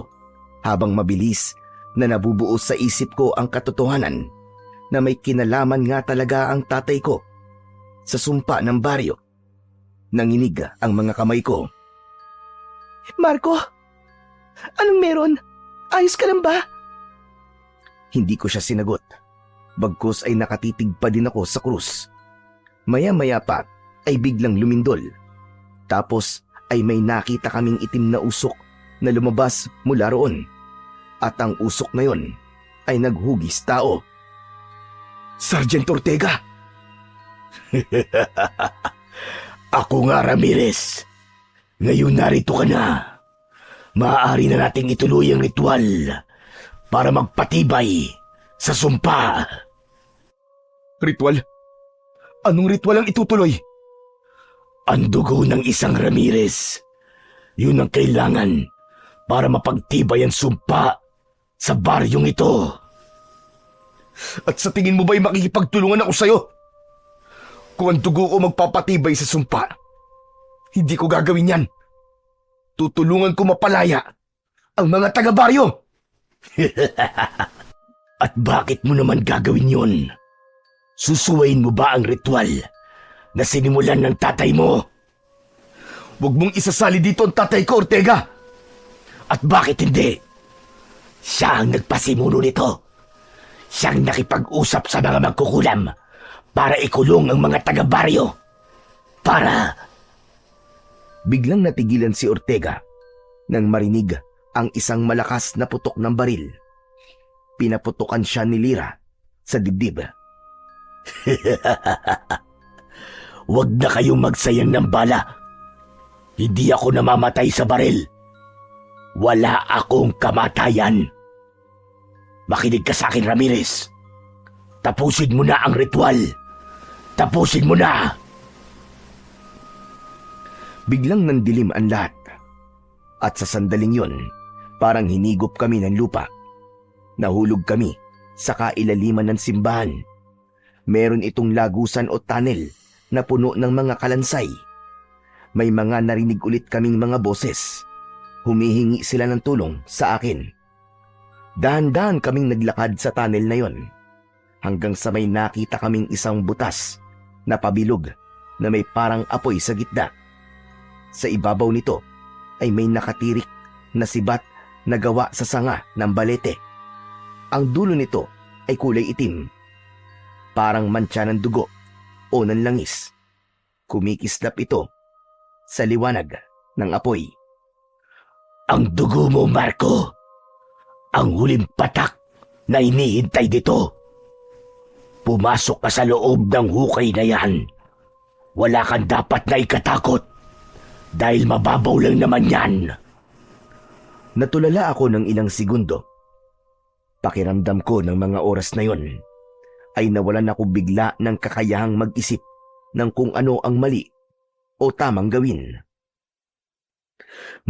habang mabilis na nabubuo sa isip ko ang katotohanan na may kinalaman nga talaga ang tatay ko sa sumpa ng baryo. Nanginig ang mga kamay ko. Marco, anong meron? Ayos ka lang ba? Hindi ko siya sinagot. Bagkus ay nakatitig pa din ako sa krus. Maya-maya pa ay biglang lumindol. Tapos ay may nakita kaming itim na usok na lumabas mula roon. At ang usok na yon ay naghugis tao. Sergeant Ortega! Ako nga, Ramirez. Ngayon narito ka na. Maaari na nating ituloy ang ritual para magpatibay sa sumpa. Ritual? Anong ritual ang itutuloy? Ang dugo ng isang Ramirez. Yun ang kailangan para mapagtibay ang sumpa sa baryong ito. At sa tingin mo ba'y makikipagtulungan ako sa'yo? Kung ang dugo ko magpapatibay sa sumpa, hindi ko gagawin yan. Tutulungan ko mapalaya ang mga taga-baryo. At bakit mo naman gagawin yun? Susuwayin mo ba ang ritual na sinimulan ng tatay mo? Huwag mong isasali dito ang tatay ko, Ortega. At bakit hindi? Siya ang nagpasimuno nito. Siyang nakipag-usap sa mga magkukulam para ikulong ang mga taga-baryo. Biglang natigilan si Ortega nang marinig ang isang malakas na putok ng baril. Pinaputukan siya ni Lira sa dibdib. Huwag na kayong magsayang ng bala. Hindi ako namamatay sa baril. Wala akong kamatayan. Makinig ka sa akin, Ramirez. Tapusin mo na ang ritual. Tapusin mo na! Biglang nandilim ang lahat. At sa sandaling yon, parang hinigop kami ng lupa. Nahulog kami sa kailaliman ng simbahan. Meron itong lagusan o tunnel na puno ng mga kalansay. May mga narinig ulit kaming mga boses. Humihingi sila ng tulong sa akin. Dahan-dahan kaming naglakad sa tunnel na yon. Hanggang sa may nakita kaming isang butas na pabilog na may parang apoy sa gitna. Sa ibabaw nito ay may nakatirik na sibat na gawa sa sanga ng balete. Ang dulo nito ay kulay itim. Parang mantsa ng dugo o ng langis. Kumikislap ito sa liwanag ng apoy. Ang dugo mo, Marco. Ang huling patak na hinihintay dito. Pumasok ka sa loob ng hukay na yan. Wala kang dapat na ikatakot dahil mababaw lang naman yan. Natulala ako ng ilang segundo. Pakiramdam ko ng mga oras na yon ay nawalan ako bigla ng kakayahang mag-isip ng kung ano ang mali o tamang gawin.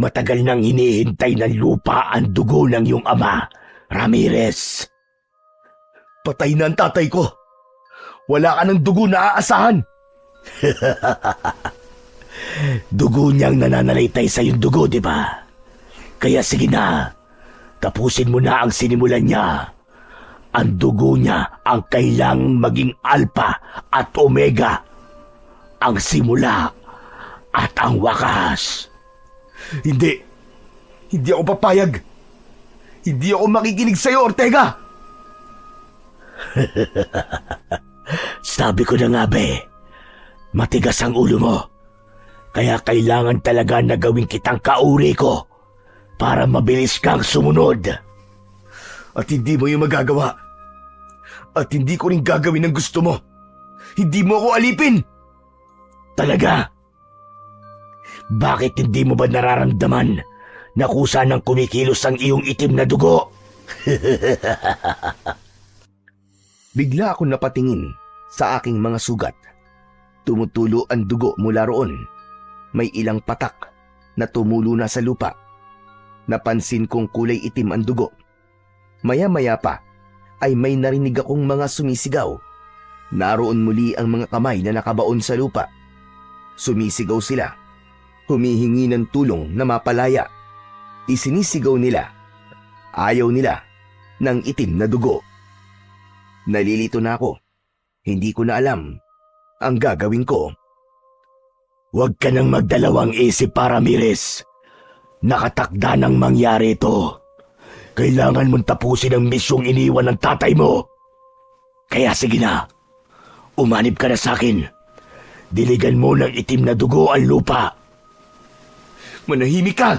Matagal nang hinihintay ng lupa ang dugo ng iyong ama, Ramirez. Patay na ang tatay ko. Wala ka ng dugo na aasahan. Dugo niyang nananalaytay sa iyong dugo, di ba? Kaya sige na, tapusin mo na ang sinimulan niya. Ang dugo niya ang kailangang maging alpha at omega. Ang simula at ang wakas. Hindi. Hindi ako papayag. Hindi ako makikinig sa'yo, Ortega. Sabi ko na nga, be. Matigas ang ulo mo. Kaya kailangan talaga na gawin kitang kauri ko para mabilis kang sumunod. At hindi mo yung magagawa. At hindi ko rin gagawin ang gusto mo. Hindi mo ako alipin. Talaga? Bakit hindi mo ba nararamdaman na kusa nang kumikilos ang iyong itim na dugo? Bigla ako napatingin sa aking mga sugat. Tumutulo ang dugo mula roon. May ilang patak na tumulo na sa lupa. Napansin kong kulay itim ang dugo. Maya-maya pa ay may narinig akong mga sumisigaw. Naroon muli ang mga kamay na nakabaon sa lupa. Sumisigaw sila. Humihingi ng tulong na mapalaya. Isinisigaw nila. Ayaw nila ng itim na dugo. Nalilito na ako. Hindi ko na alam ang gagawin ko. Huwag ka nang magdalawang isip, Ramirez. Nakatakda nang mangyari ito. Kailangan mong tapusin ang misyong iniwan ng tatay mo. Kaya sige na, umanib ka na sa akin. Diligan mo ng itim na dugo ang lupa. Manahimik ka!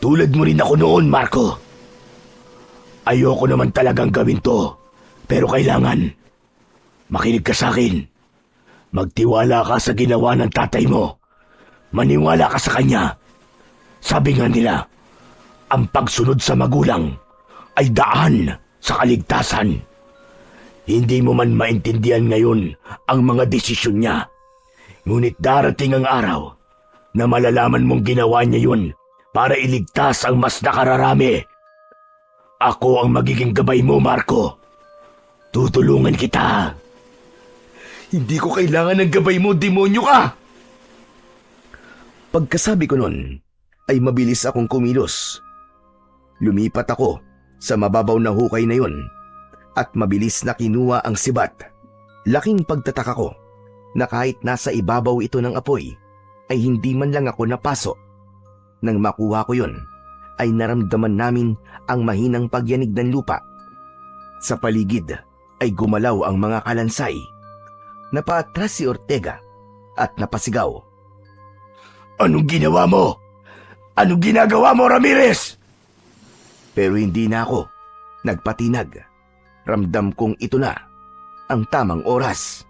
Tulad mo rin ako noon, Marco. Ayoko naman talagang gawin to. Pero kailangan. Makinig ka sa akin. Magtiwala ka sa ginawa ng tatay mo. Maniwala ka sa kanya. Sabi nga nila, ang pagsunod sa magulang ay daan sa kaligtasan. Hindi mo man maintindihan ngayon ang mga desisyon niya. Ngunit darating ang araw na malalaman mong ginawa niya yun para iligtas ang mas nakararami. Ako ang magiging gabay mo, Marco. Tutulungan kita. Hindi ko kailangan ng gabay mo, demonyo ka! Pagkasabi ko nun, ay mabilis akong kumilos. Lumipat ako sa mababaw na hukay na yun at mabilis na kinuha ang sibat. Laking pagtataka ko na kahit nasa ibabaw ito ng apoy, ay hindi man lang ako napaso. Nang makuha ko yun, ay naramdaman namin ang mahinang pagyanig ng lupa. Sa paligid ay gumalaw ang mga kalansay. Napaatras si Ortega at napasigaw. Anong ginawa mo? Anong ginagawa mo, Ramirez? Pero hindi na ako nagpatinag. Ramdam kong ito na ang tamang oras.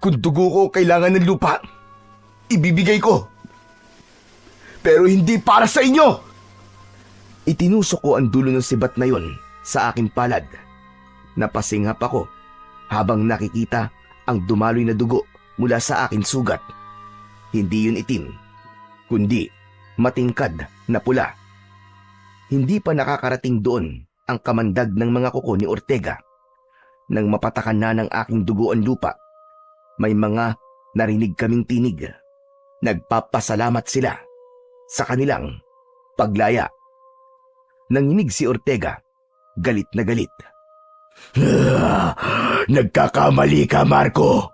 Kung dugo ko kailangan ng lupa, ibibigay ko. Pero hindi para sa inyo! Itinusok ko ang dulo ng sibat na yon sa aking palad. Napasinghap ako habang nakikita ang dumaloy na dugo mula sa aking sugat. Hindi yun itim, kundi matingkad na pula. Hindi pa nakakarating doon ang kamandag ng mga kuko ni Ortega. Nang mapatakan na ng aking dugo ang lupa, may mga narinig kaming tinig. Nagpapasalamat sila sa kanilang paglaya. Nanginig si Ortega, galit na galit. Nagkakamali ka, Marco.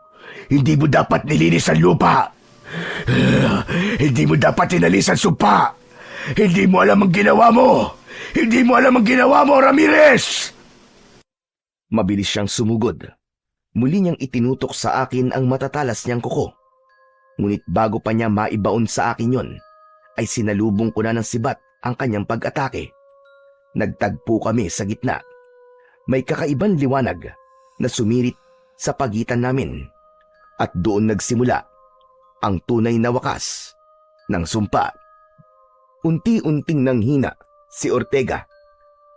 Hindi mo dapat nilinis ang lupa. Hindi mo dapat inalis ang sumpa. Hindi mo alam ang ginawa mo. Hindi mo alam ang ginawa mo, Ramirez! Mabilis siyang sumugod. Muli niyang itinutok sa akin ang matatalas niyang kuko. Ngunit bago pa niya maibaon sa akin yon, ay sinalubong ko na ng sibat ang kanyang pag-atake. Nagtagpo kami sa gitna. May kakaibang liwanag na sumirit sa pagitan namin. At doon nagsimula ang tunay na wakas ng sumpa. Unti-unting nanghina si Ortega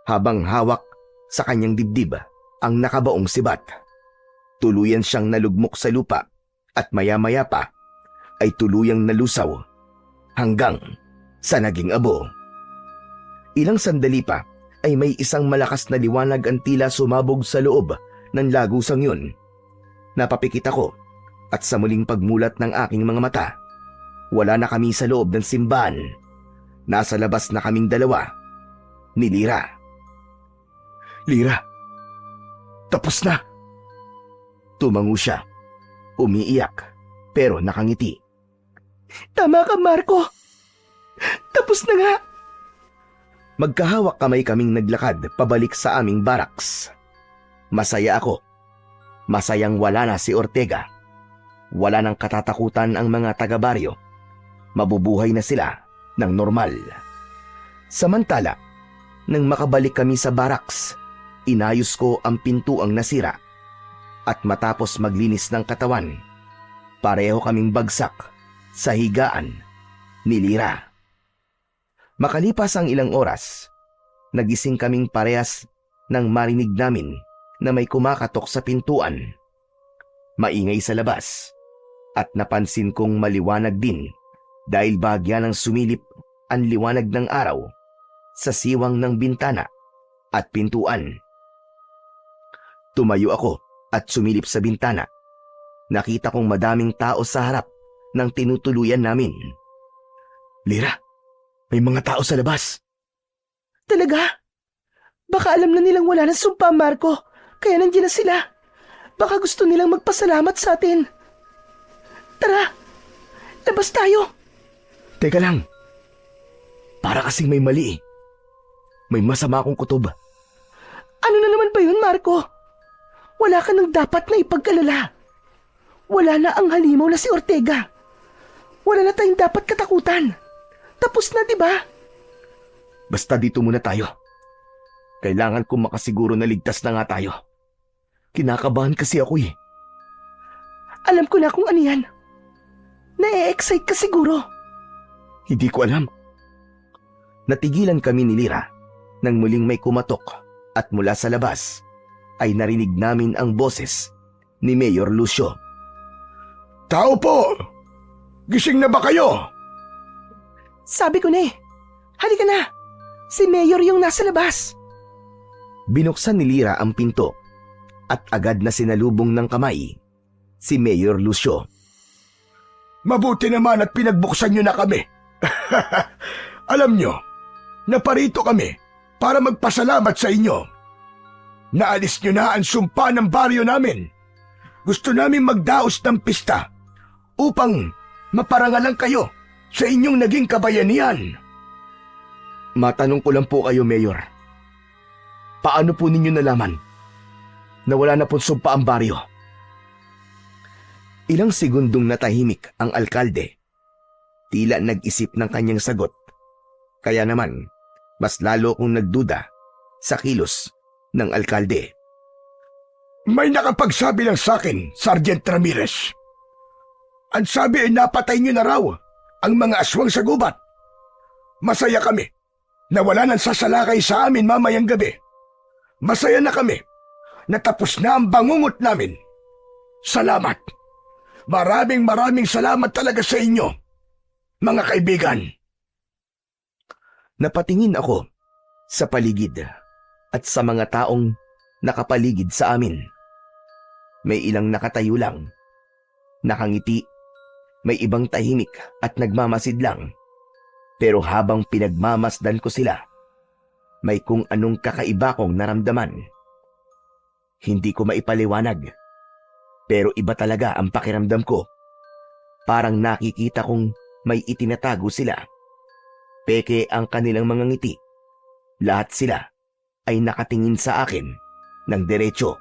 habang hawak sa kanyang dibdib ang nakabaong sibat. Tuluyan siyang nalugmok sa lupa at maya-maya pa ay tuluyang nalusaw hanggang sa naging abo. Ilang sandali pa ay may isang malakas na liwanag ang tila sumabog sa loob ng lagusang yun. Napapikit ako at sa muling pagmulat ng aking mga mata, wala na kami sa loob ng simbahan. Nasa labas na kaming dalawa ni Lira. Lira, tapos na. Tumango siya, umiiyak pero nakangiti. Tama ka, Marco. Tapos na nga. Magkahawak kamay kaming naglakad pabalik sa aming barracks. Masaya ako. Masayang wala na si Ortega. Wala nang katatakutan ang mga taga-baryo. Mabubuhay na sila ng normal. Samantala, nang makabalik kami sa barracks, inayos ko ang pintuang nasira. At matapos maglinis ng katawan, pareho kaming bagsak sa higaan ni Lira. Makalipas ang ilang oras, nagising kaming parehas nang marinig namin na may kumakatok sa pintuan. Maingay sa labas at napansin kong maliwanag din dahil bahagya ng sumilip ang liwanag ng araw sa siwang ng bintana at pintuan. Tumayo ako at sumilip sa bintana. Nakita kong madaming tao sa harap ng tinutuluyan namin. Lira, may mga tao sa labas. Talaga? Baka alam na nilang wala ng sumpa, Marco. Kaya nandiyan na sila. Baka gusto nilang magpasalamat sa atin. Tara, labas tayo. Teka lang. Para kasing may mali. May masama akong kutob. Ano na naman ba yun, Marco? Wala ka nang dapat na ipagkalala. Wala na ang halimaw na si Ortega. Wala na tayong dapat katakutan. Tapos na, di ba? Basta dito muna tayo. Kailangan kong makasiguro na ligtas na nga tayo. Kinakabahan kasi ako eh. Alam ko na kung ano yan. Na-e-excite ka siguro. Hindi ko alam. Natigilan kami ni Lira nang muling may kumatok at mula sa labas ay narinig namin ang boses ni Mayor Lucio. Tao po! Gising na ba kayo? Sabi ko na eh. Halika na. Si Mayor yung nasa labas. Binuksan ni Lira ang pinto at agad na sinalubong ng kamay si Mayor Lucio. Mabuti naman at pinagbuksan nyo na kami. Alam nyo, naparito kami para magpasalamat sa inyo. Naalis nyo na ang sumpa ng baryo namin. Gusto namin magdaos ng pista upang maparangalan kayo sa inyong naging kabayanihan. Matanong ko lang po kayo, Mayor. Paano po ninyo nalaman na wala na pong sumpa ang baryo? Ilang segundong natahimik ang alkalde. Tila nag-isip ng kanyang sagot. Kaya naman, mas lalo kong nagduda sa kilos ng alkalde. May nakapagsabi lang sa akin, Sergeant Ramirez. Ang sabi ay napatay nyo na raw ang mga aswang sa gubat. Masaya kami na wala nang sasalakay sa amin mamayang gabi. Masaya na kami na tapos na ang bangungot namin. Salamat. Maraming salamat talaga sa inyo, mga kaibigan. Napatingin ako sa paligid at sa mga taong nakapaligid sa amin. May ilang nakatayo lang, nakangiti, may ibang tahimik at nagmamasid lang. Pero habang pinagmamasdan ko sila, may kung anong kakaiba kong naramdaman. Hindi ko maipaliwanag, pero iba talaga ang pakiramdam ko. Parang nakikita kong may itinatago sila. Peke ang kanilang mga ngiti. Lahat sila ay nakatingin sa akin ng diretso.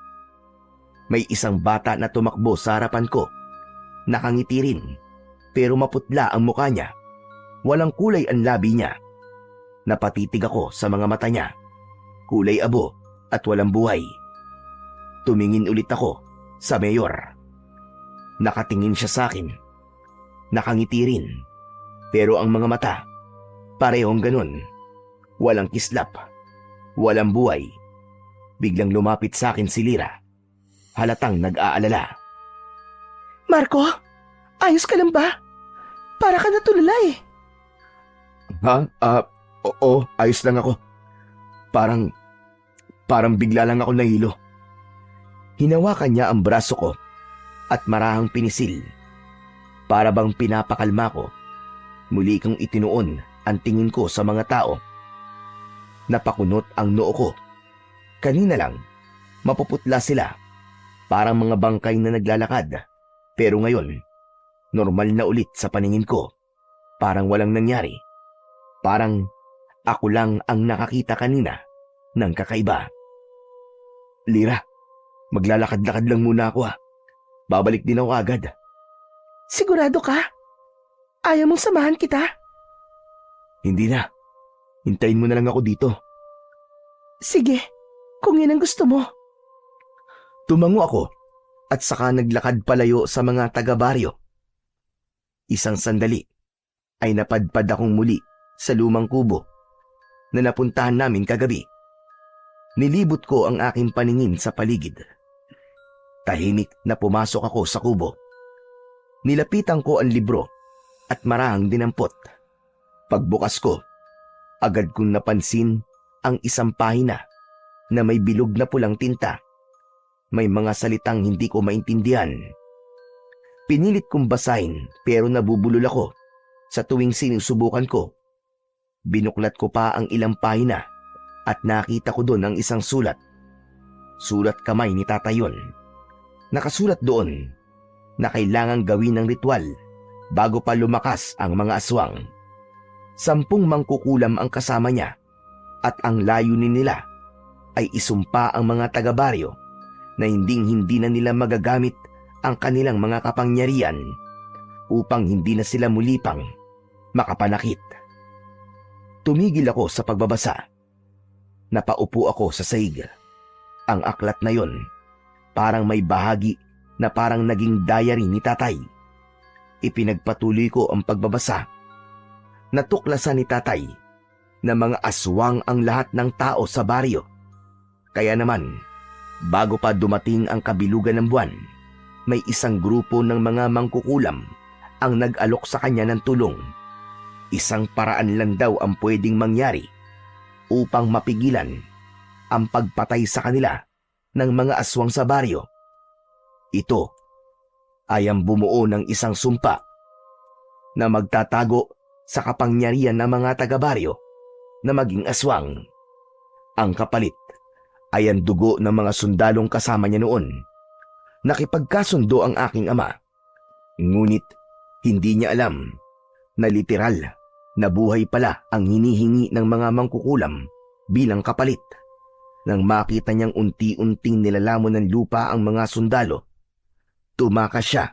May isang bata na tumakbo sa harapan ko. Nakangiti rin, pero maputla ang mukha niya. Walang kulay ang labi niya. Napatitig ako sa mga mata niya. Kulay abo at walang buhay. Tumingin ulit ako sa mayor. Nakatingin siya sa akin. Nakangiti rin. Pero ang mga mata, parehong ganun. Walang kislap. Walang buhay. Biglang lumapit sa akin si Lira. Halatang nag-aalala. Marco, ayos ka lang ba? Para ka natulala eh. Ha? Oo, ayos lang ako. Parang bigla lang ako nahilo. Hinawakan niya ang braso ko at marahang pinisil. Para bang pinapakalma ko. Muli kong itinuon ang tingin ko sa mga tao. Napakunot ang noo ko. Kanina lang, mapuputla sila. Parang mga bangkay na naglalakad. Pero ngayon, normal na ulit sa paningin ko. Parang walang nangyari. Parang ako lang ang nakakita kanina ng kakaiba. Lira, maglalakad-lakad lang muna ako ha. Babalik din ako agad. Sigurado ka? Ayaw mong samahan kita? Hindi na. Hintayin mo na lang ako dito. Sige, kung yan ang gusto mo. Tumango ako at saka naglakad palayo sa mga taga-baryo. Isang sandali ay napadpad akong muli sa lumang kubo na napuntahan namin kagabi. Nilibot ko ang aking paningin sa paligid. Tahimik na pumasok ako sa kubo. Nilapitan ko ang libro at marahang dinampot. Pagbukas ko, agad kong napansin ang isang pahina na may bilog na pulang tinta. May mga salitang hindi ko maintindihan. Pinilit kong basahin pero nabubulol ako sa tuwing sinusubukan ko. Binuklat ko pa ang ilang pahina at nakita ko doon ang isang sulat. Sulat kamay ni Tatay yun. Nakasulat doon na kailangang gawin ng ritual bago pa lumakas ang mga aswang. 10 mangkukulam ang kasama niya at ang layunin nila ay isumpa ang mga taga-baryo na hindi na nila magagamit ang kanilang mga kapangyarihan upang hindi na sila muli pang makapanakit. Tumigil ako sa pagbabasa. Napaupo ako sa sahig. Ang aklat na yon, parang may bahagi na parang naging diary ni Tatay. Ipinagpatuloy ko ang pagbabasa. Natuklasan ni Tatay na mga aswang ang lahat ng tao sa baryo. Kaya naman, bago pa dumating ang kabilugan ng buwan, may isang grupo ng mga mangkukulam ang nag-alok sa kanya ng tulong. Isang paraan lang daw ang pwedeng mangyari upang mapigilan ang pagpatay sa kanila ng mga aswang sa baryo. Ito ay ang bumuo ng isang sumpa na magtatago sa kapangyarihan ng mga taga-baryo na maging aswang. Ang kapalit ay ang dugo ng mga sundalong kasama niya noon. Nakipagkasundo ang aking ama. Ngunit hindi niya alam na literal na buhay pala ang hinihingi ng mga mangkukulam bilang kapalit. Nang makita niyang unti-unting nilalamon ng lupa ang mga sundalo, tumakas siya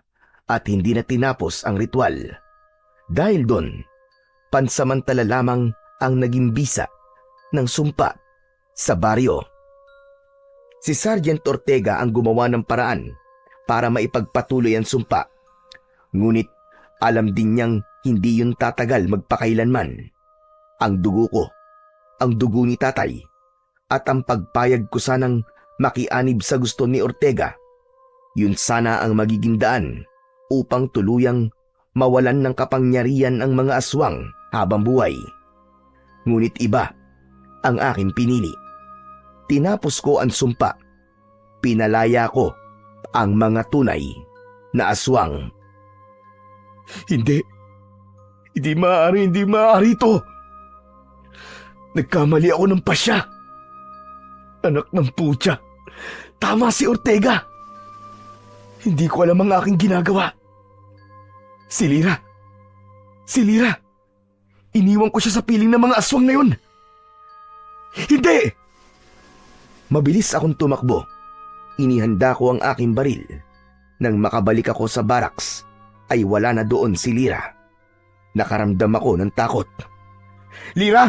at hindi na tinapos ang ritual. Dahil doon, pansamantala lamang ang naging bisa ng sumpa sa baryo. Si Sergeant Ortega ang gumawa ng paraan para maipagpatuloy ang sumpa. Ngunit alam din niyang hindi yun tatagal magpakailanman. Ang dugo ko, ang dugo ni Tatay, at ang pagpayag ko sanang makianib sa gusto ni Ortega, yun sana ang magiging daan upang tuluyang mawalan ng kapangyarihan ang mga aswang habang buhay. Ngunit iba ang aking pinili. Tinapos ko ang sumpa. Pinalaya ko ang mga tunay na aswang. Hindi maaari ito. Nagkamali ako ng pasya. Anak ng putya. Tama si Ortega. Hindi ko alam ang aking ginagawa. Si Lira. Iniwan ko siya sa piling ng mga aswang na yun. Hindi! Mabilis akong tumakbo. Inihanda ko ang aking baril. Nang makabalik ako sa barracks, ay wala na doon si Lira. Nakaramdam ako ng takot. Lira!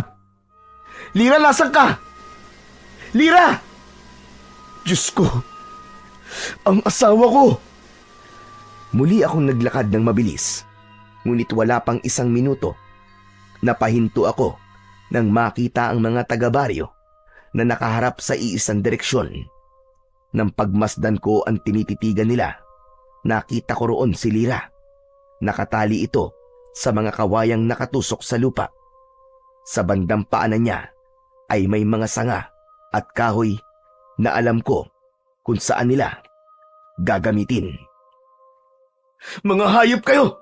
Lira, nasaan ka? Lira! Diyos ko! Ang asawa ko! Muli akong naglakad ng mabilis. Ngunit wala pang 1 minuto. Napahinto ako nang makita ang mga taga-baryo na nakaharap sa iisang direksyon. Nang pagmasdan ko ang tinititigan nila, nakita ko roon si Lira. Nakatali ito sa mga kawayang nakatusok sa lupa. Sa bandang paanan niya ay may mga sanga at kahoy na alam ko kung saan nila gagamitin. Mga hayop kayo!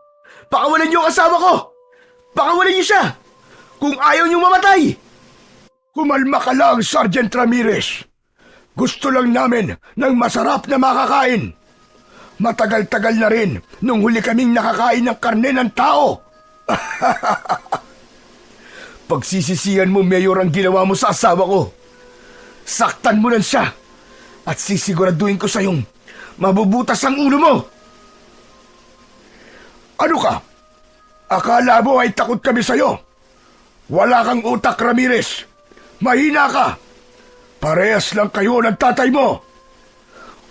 Pakawalan niyo ang asawa ko! Pakawalan niyo siya! Kung ayaw niyong mamatay! Kumalma ka lang, Sergeant Ramirez. Gusto lang namin ng masarap na makakain. Matagal-tagal na rin nung huli kaming nakakain ng karne ng tao. Pagsisisihan mo, Mayor, ang ginawa mo sa asawa ko. Saktan mo lang siya at sisiguraduhin ko sa iyong mabubutas ang ulo mo. Ano ka? Akala mo ay takot kami sa'yo? Wala kang utak, Ramirez. Mahina ka. Parehas lang kayo ng tatay mo.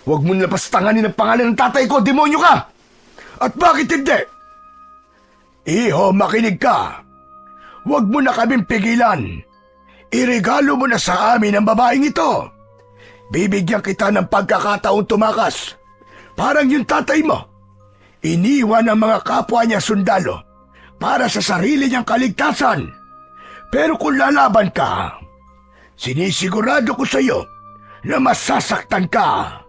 Huwag mo lapastanganin ang pangalan ng tatay ko, demonyo ka! At bakit hindi? Iho, makinig ka. Huwag mo na kaming pigilan. Iregalo mo na sa amin ang babaeng ito. Bibigyan kita ng pagkakataong tumakas. Parang yung tatay mo. Iniwan ang mga kapwa niya sundalo para sa sarili niyang kaligtasan. Pero kung lalaban ka, sinisigurado ko sa iyo na masasaktan ka.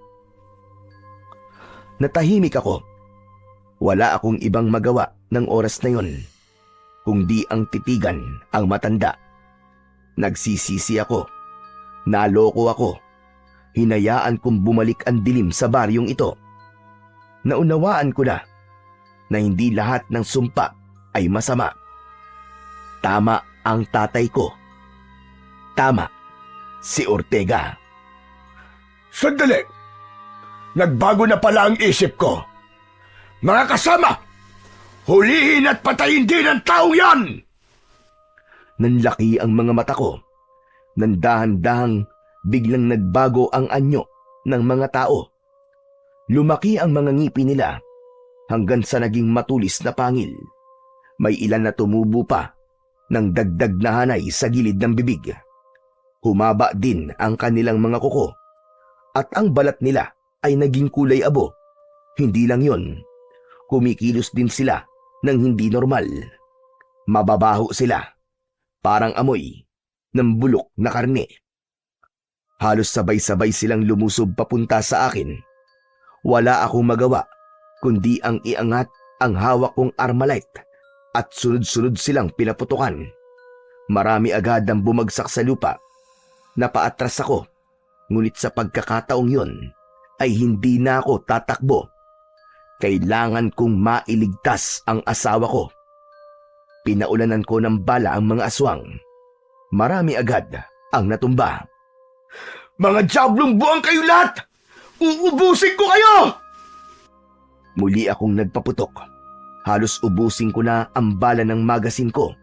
Natahimik ako. Wala akong ibang magawa ng oras na yon, kundi ang titigan ang matanda. Nagsisisi ako. Naloko ako. Hinayaan kong bumalik ang dilim sa baryong ito. Naunawaan ko na hindi lahat ng sumpa ay masama. Tama ang tatay ko. Tama si Ortega. Sandali! Nagbago na pala ang isip ko. Mga kasama, hulihin at patayin din ang taong yan! Nanlaki ang mga mata ko. Nandahan-dahang biglang nagbago ang anyo ng mga tao. Lumaki ang mga ngipin nila hanggang sa naging matulis na pangil. May ilan na tumubo pa ng dagdag na hanay sa gilid ng bibig. Humaba din ang kanilang mga kuko at ang balat nila ay naging kulay abo. Hindi lang yon, kumikilos din sila ng hindi normal. Mababaho sila, parang amoy ng bulok na karne. Halos sabay-sabay silang lumusob papunta sa akin. Wala akong magawa kundi ang iangat ang hawak kong Armalite at sunod-sunod silang pinaputukan. Marami agad ang bumagsak sa lupa. Napaatras ako, ngunit sa pagkakataong yon ay hindi na ako tatakbo. Kailangan kong mailigtas ang asawa ko. Pinaulanan ko ng bala ang mga aswang. Marami agad ang natumba. Mga diablong buwang kayo lahat! Uubusin ko kayo! Muli akong nagpaputok. Halos ubusin ko na ang bala ng magasin ko.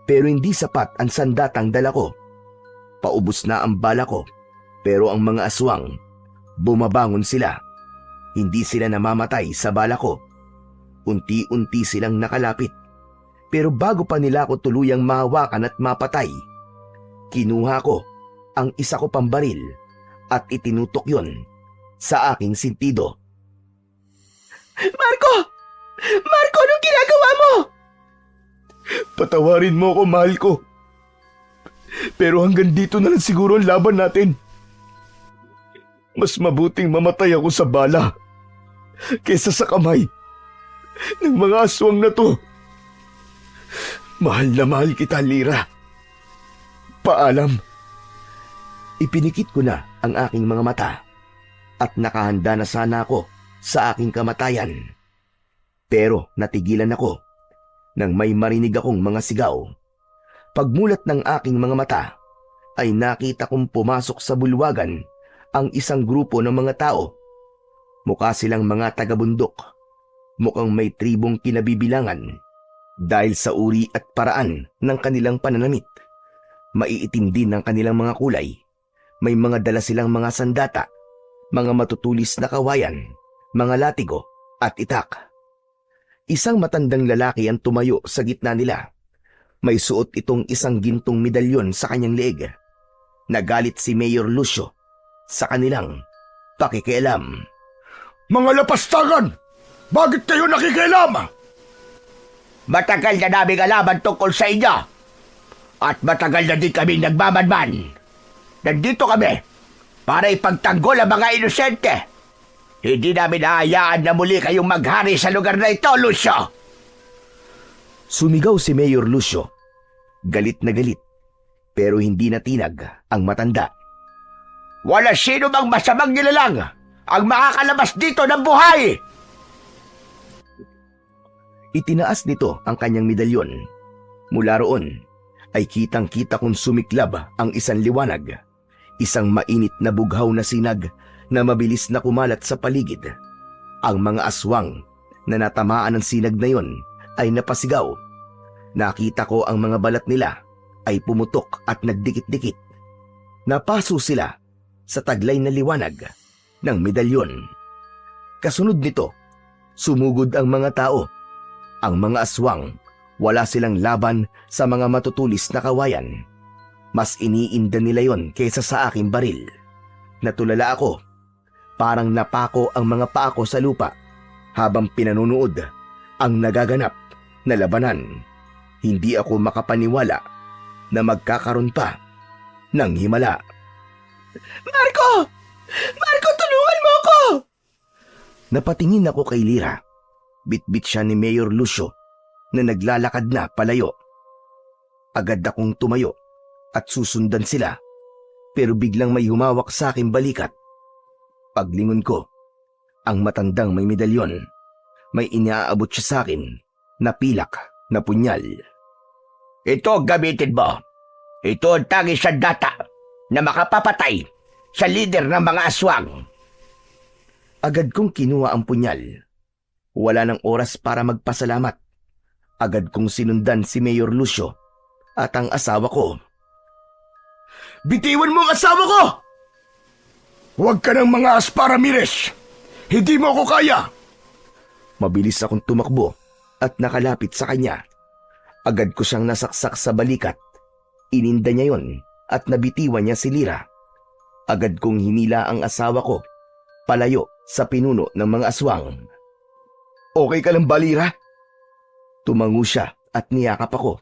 Pero hindi sapat ang sandatang dala ko. Paubos na ang bala ko, pero ang mga aswang, bumabangon sila. Hindi sila namamatay sa bala ko. Unti-unti silang nakalapit. Pero bago pa nila ako tuluyang mahawakan at mapatay, kinuha ko ang isa ko pang baril at itinutok yon sa aking sintido. Marco! Marco, anong ginagawa mo? Patawarin mo ako, mahal ko. Pero hanggang dito na lang siguro ang laban natin. Mas mabuting mamatay ako sa bala kaysa sa kamay ng mga aswang na to. Mahal na mahal kita, Lira. Paalam. Ipinikit ko na ang aking mga mata at nakahanda na sana ako sa aking kamatayan. Pero natigilan ako nang may marinig akong mga sigaw. Pagmulat ng aking mga mata ay nakita kong pumasok sa bulwagan ang isang grupo ng mga tao. Mukha silang mga taga-bundok. Mukhang may tribong kinabibilangan dahil sa uri at paraan ng kanilang pananamit. Maiitim din ang kanilang mga kulay. May mga dala silang mga sandata, mga matutulis na kawayan, mga latigo at itak. Isang matandang lalaki ang tumayo sa gitna nila. May suot itong isang gintong medalyon sa kanyang leeg. Nagalit si Mayor Lucio sa kanilang pakikialam. Mga lapastagan! Bakit kayo nakikialam? Matagal na namin alaman tungkol sa inyo. At matagal na din kami nagmamanman. Nandito kami para ipagtanggol ang mga inosente. Hindi namin naayaan na muli kayong maghari sa lugar na ito, Lucio. Sumigaw si Mayor Lucio. Galit na galit, pero hindi natinag ang matanda. Wala sino bang masamang nilalang ang makakalabas dito ng buhay. Itinaas nito ang kanyang medalyon. Mula roon ay kitang-kita kong sumiklab ang isang liwanag. Isang mainit na bughaw na sinag na mabilis na kumalat sa paligid. Ang mga aswang na natamaan ng sinag na yon ay napasigaw. Nakita ko ang mga balat nila ay pumutok at nagdikit-dikit. Napaso sila sa taglay na liwanag ng medalyon. Kasunod nito, sumugod ang mga tao. Ang mga aswang, wala silang laban sa mga matutulis na kawayan. Mas iniinda nila yon kaysa sa aking baril. Natulala ako. Parang napako ang mga paa ko sa lupa habang pinanunood ang nagaganap na labanan. Hindi ako makapaniwala na magkakaroon pa ng himala. Marco! Marco, tulungan mo ako! Napatingin ako kay Lyra. Bitbit siya ni Mayor Lucio na naglalakad na palayo. Agad akong tumayo at susundan sila, pero biglang may humawak sa aking balikat. Paglingon ko, ang matandang may medalyon, may inaabot siya sa akin na pilak na punyal. Ito gamitin mo. Ito ang tanging sandata na makapapatay sa lider ng mga aswang. Agad kong kinuha ang punyal. Wala nang oras para magpasalamat. Agad kong sinundan si Mayor Lucio at ang asawa ko. Bitiwan mo ang asawa ko! Huwag ka ng mga Aspa Ramirez! Hindi mo ako kaya! Mabilis akong tumakbo at nakalapit sa kanya. Agad ko siyang nasaksak sa balikat. Ininda niya yon at nabitiwan niya si Lyra. Agad kong hinila ang asawa ko palayo sa pinuno ng mga aswang. Okay ka lang ba, Lyra? Tumango siya at niyakap ako.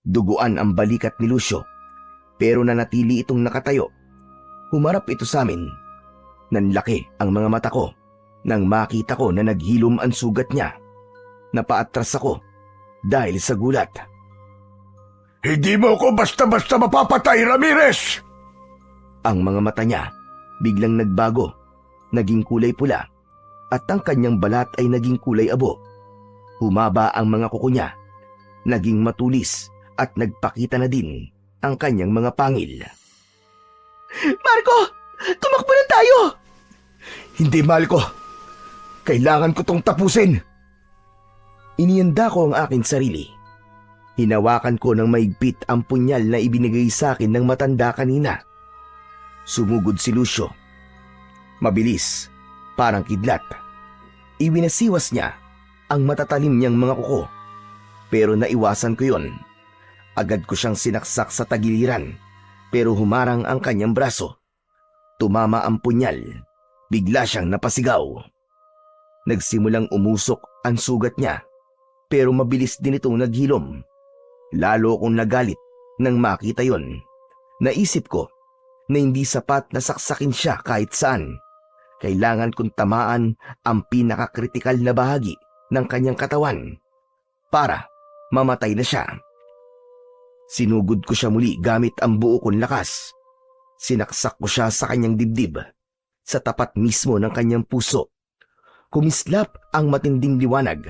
Duguan ang balikat ni Lucio, pero nanatili itong nakatayo. Humarap ito sa amin. Nanlaki ang mga mata ko nang makita ko na naghilom ang sugat niya. Napaatras ako dahil sa gulat. Hindi mo ako basta-basta mapapatay, Ramirez! Ang mga mata niya biglang nagbago, naging kulay pula, at ang kanyang balat ay naging kulay abo. Humaba ang mga kuko niya, naging matulis at nagpakita na din ang kanyang mga pangil. Marco! Tumakbo na tayo! Hindi, mahal ko. Kailangan ko tong tapusin. Inihanda ko ang aking sarili. Hinawakan ko ng maigpit ang punyal na ibinigay sa akin ng matanda kanina. Sumugod si Lucio. Mabilis, parang kidlat. Iwinasiwas niya ang matatalim niyang mga kuko. Pero naiwasan ko yon. Agad ko siyang sinaksak sa tagiliran, pero humarang ang kanyang braso. Tumama ang punyal. Bigla siyang napasigaw. Nagsimulang umusok ang sugat niya, pero mabilis din itong naghilom. Lalo akong nagalit nang makita yon. Naisip ko na hindi sapat na saksakin siya kahit saan. Kailangan kong tamaan ang pinakakritikal na bahagi ng kanyang katawan para mamatay na siya. Sinugod ko siya muli gamit ang buo kong lakas. Sinaksak ko siya sa kanyang dibdib, sa tapat mismo ng kanyang puso. Kumislap ang matinding liwanag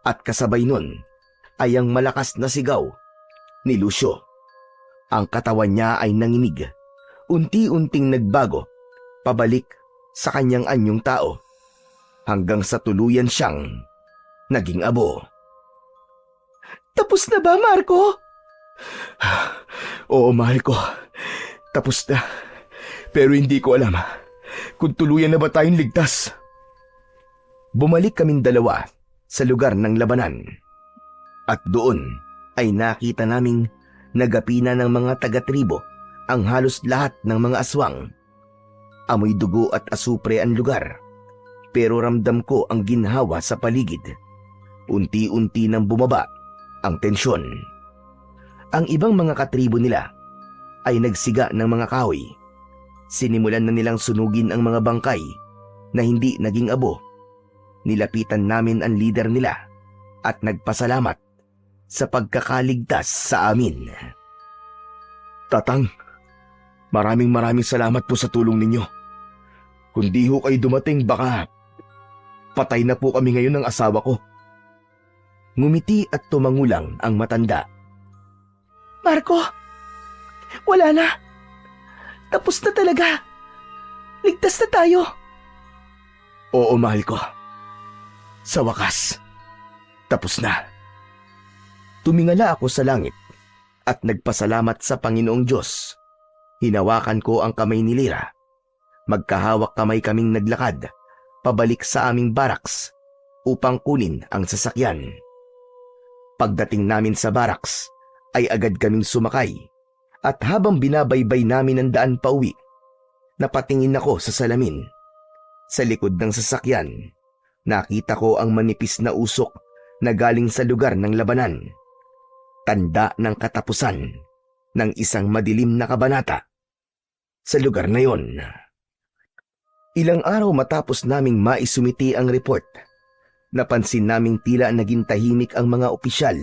at kasabay nun ay ang malakas na sigaw ni Lucio. Ang katawan niya ay nanginig, unti-unting nagbago, pabalik sa kanyang anyong tao, hanggang sa tuluyan siyang naging abo. Tapos na ba, Marco? Oo, mahal ko. Tapos na. Pero hindi ko alam kung tuluyan na ba tayong ligtas. Bumalik kaming dalawa sa lugar ng labanan. At doon ay nakita naming nagapina ng mga taga-tribo ang halos lahat ng mga aswang. Amoy dugo at asupre ang lugar, pero ramdam ko ang ginhawa sa paligid. Unti-unti nang bumaba ang tensyon. Ang ibang mga katribo nila ay nagsiga ng mga kahoy. Sinimulan na nilang sunugin ang mga bangkay na hindi naging abo. Nilapitan namin ang leader nila at nagpasalamat sa pagkakaligtas sa amin. Tatang, maraming salamat po sa tulong ninyo. Kung di ho kayo dumating, baka patay na po kami ngayon ng asawa ko. Ngumiti at tumangulang ang matanda. Marco, wala na. Tapos na talaga. Ligtas na tayo. Oo, mahal ko. Sa wakas, tapos na. Tumingala ako sa langit at nagpasalamat sa Panginoong Diyos. Hinawakan ko ang kamay ni Lyra. Magkahawak kamay kaming naglakad pabalik sa aming baraks upang kunin ang sasakyan. Pagdating namin sa barracks, ay agad kaming sumakay at habang binabaybay namin ang daan pauwi, napatingin ako sa salamin. Sa likod ng sasakyan, nakita ko ang manipis na usok na galing sa lugar ng labanan. Tanda ng katapusan ng isang madilim na kabanata sa lugar na yon. Ilang araw matapos naming maisumiti ang report, napansin naming tila naging tahimik ang mga opisyal.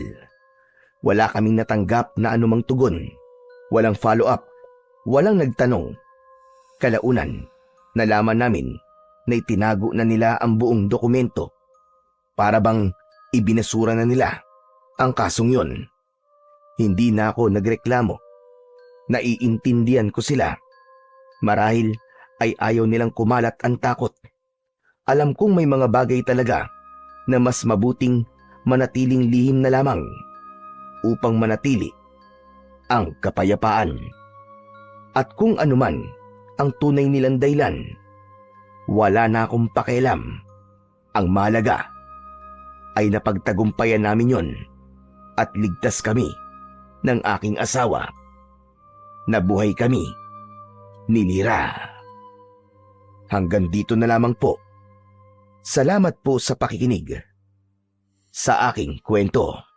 Wala kaming natanggap na anumang tugon, walang follow-up, walang nagtanong. Kalaunan, nalaman namin na itinago na nila ang buong dokumento. Para bang ibinasura na nila ang kasong yon. Hindi na ako nagreklamo. Naiintindihan ko sila. Marahil ay ayaw nilang kumalat ang takot. Alam kong may mga bagay talaga na mas mabuting manatiling lihim na lamang upang manatili ang kapayapaan. At kung anuman ang tunay nilang dahilan, wala na akong pakialam. Ang mahalaga ay napagtagumpayan namin yon at ligtas kami ng aking asawa. Nabuhay kami ni Lira. Hanggang dito na lamang po. Salamat po sa pakikinig sa aking kwento.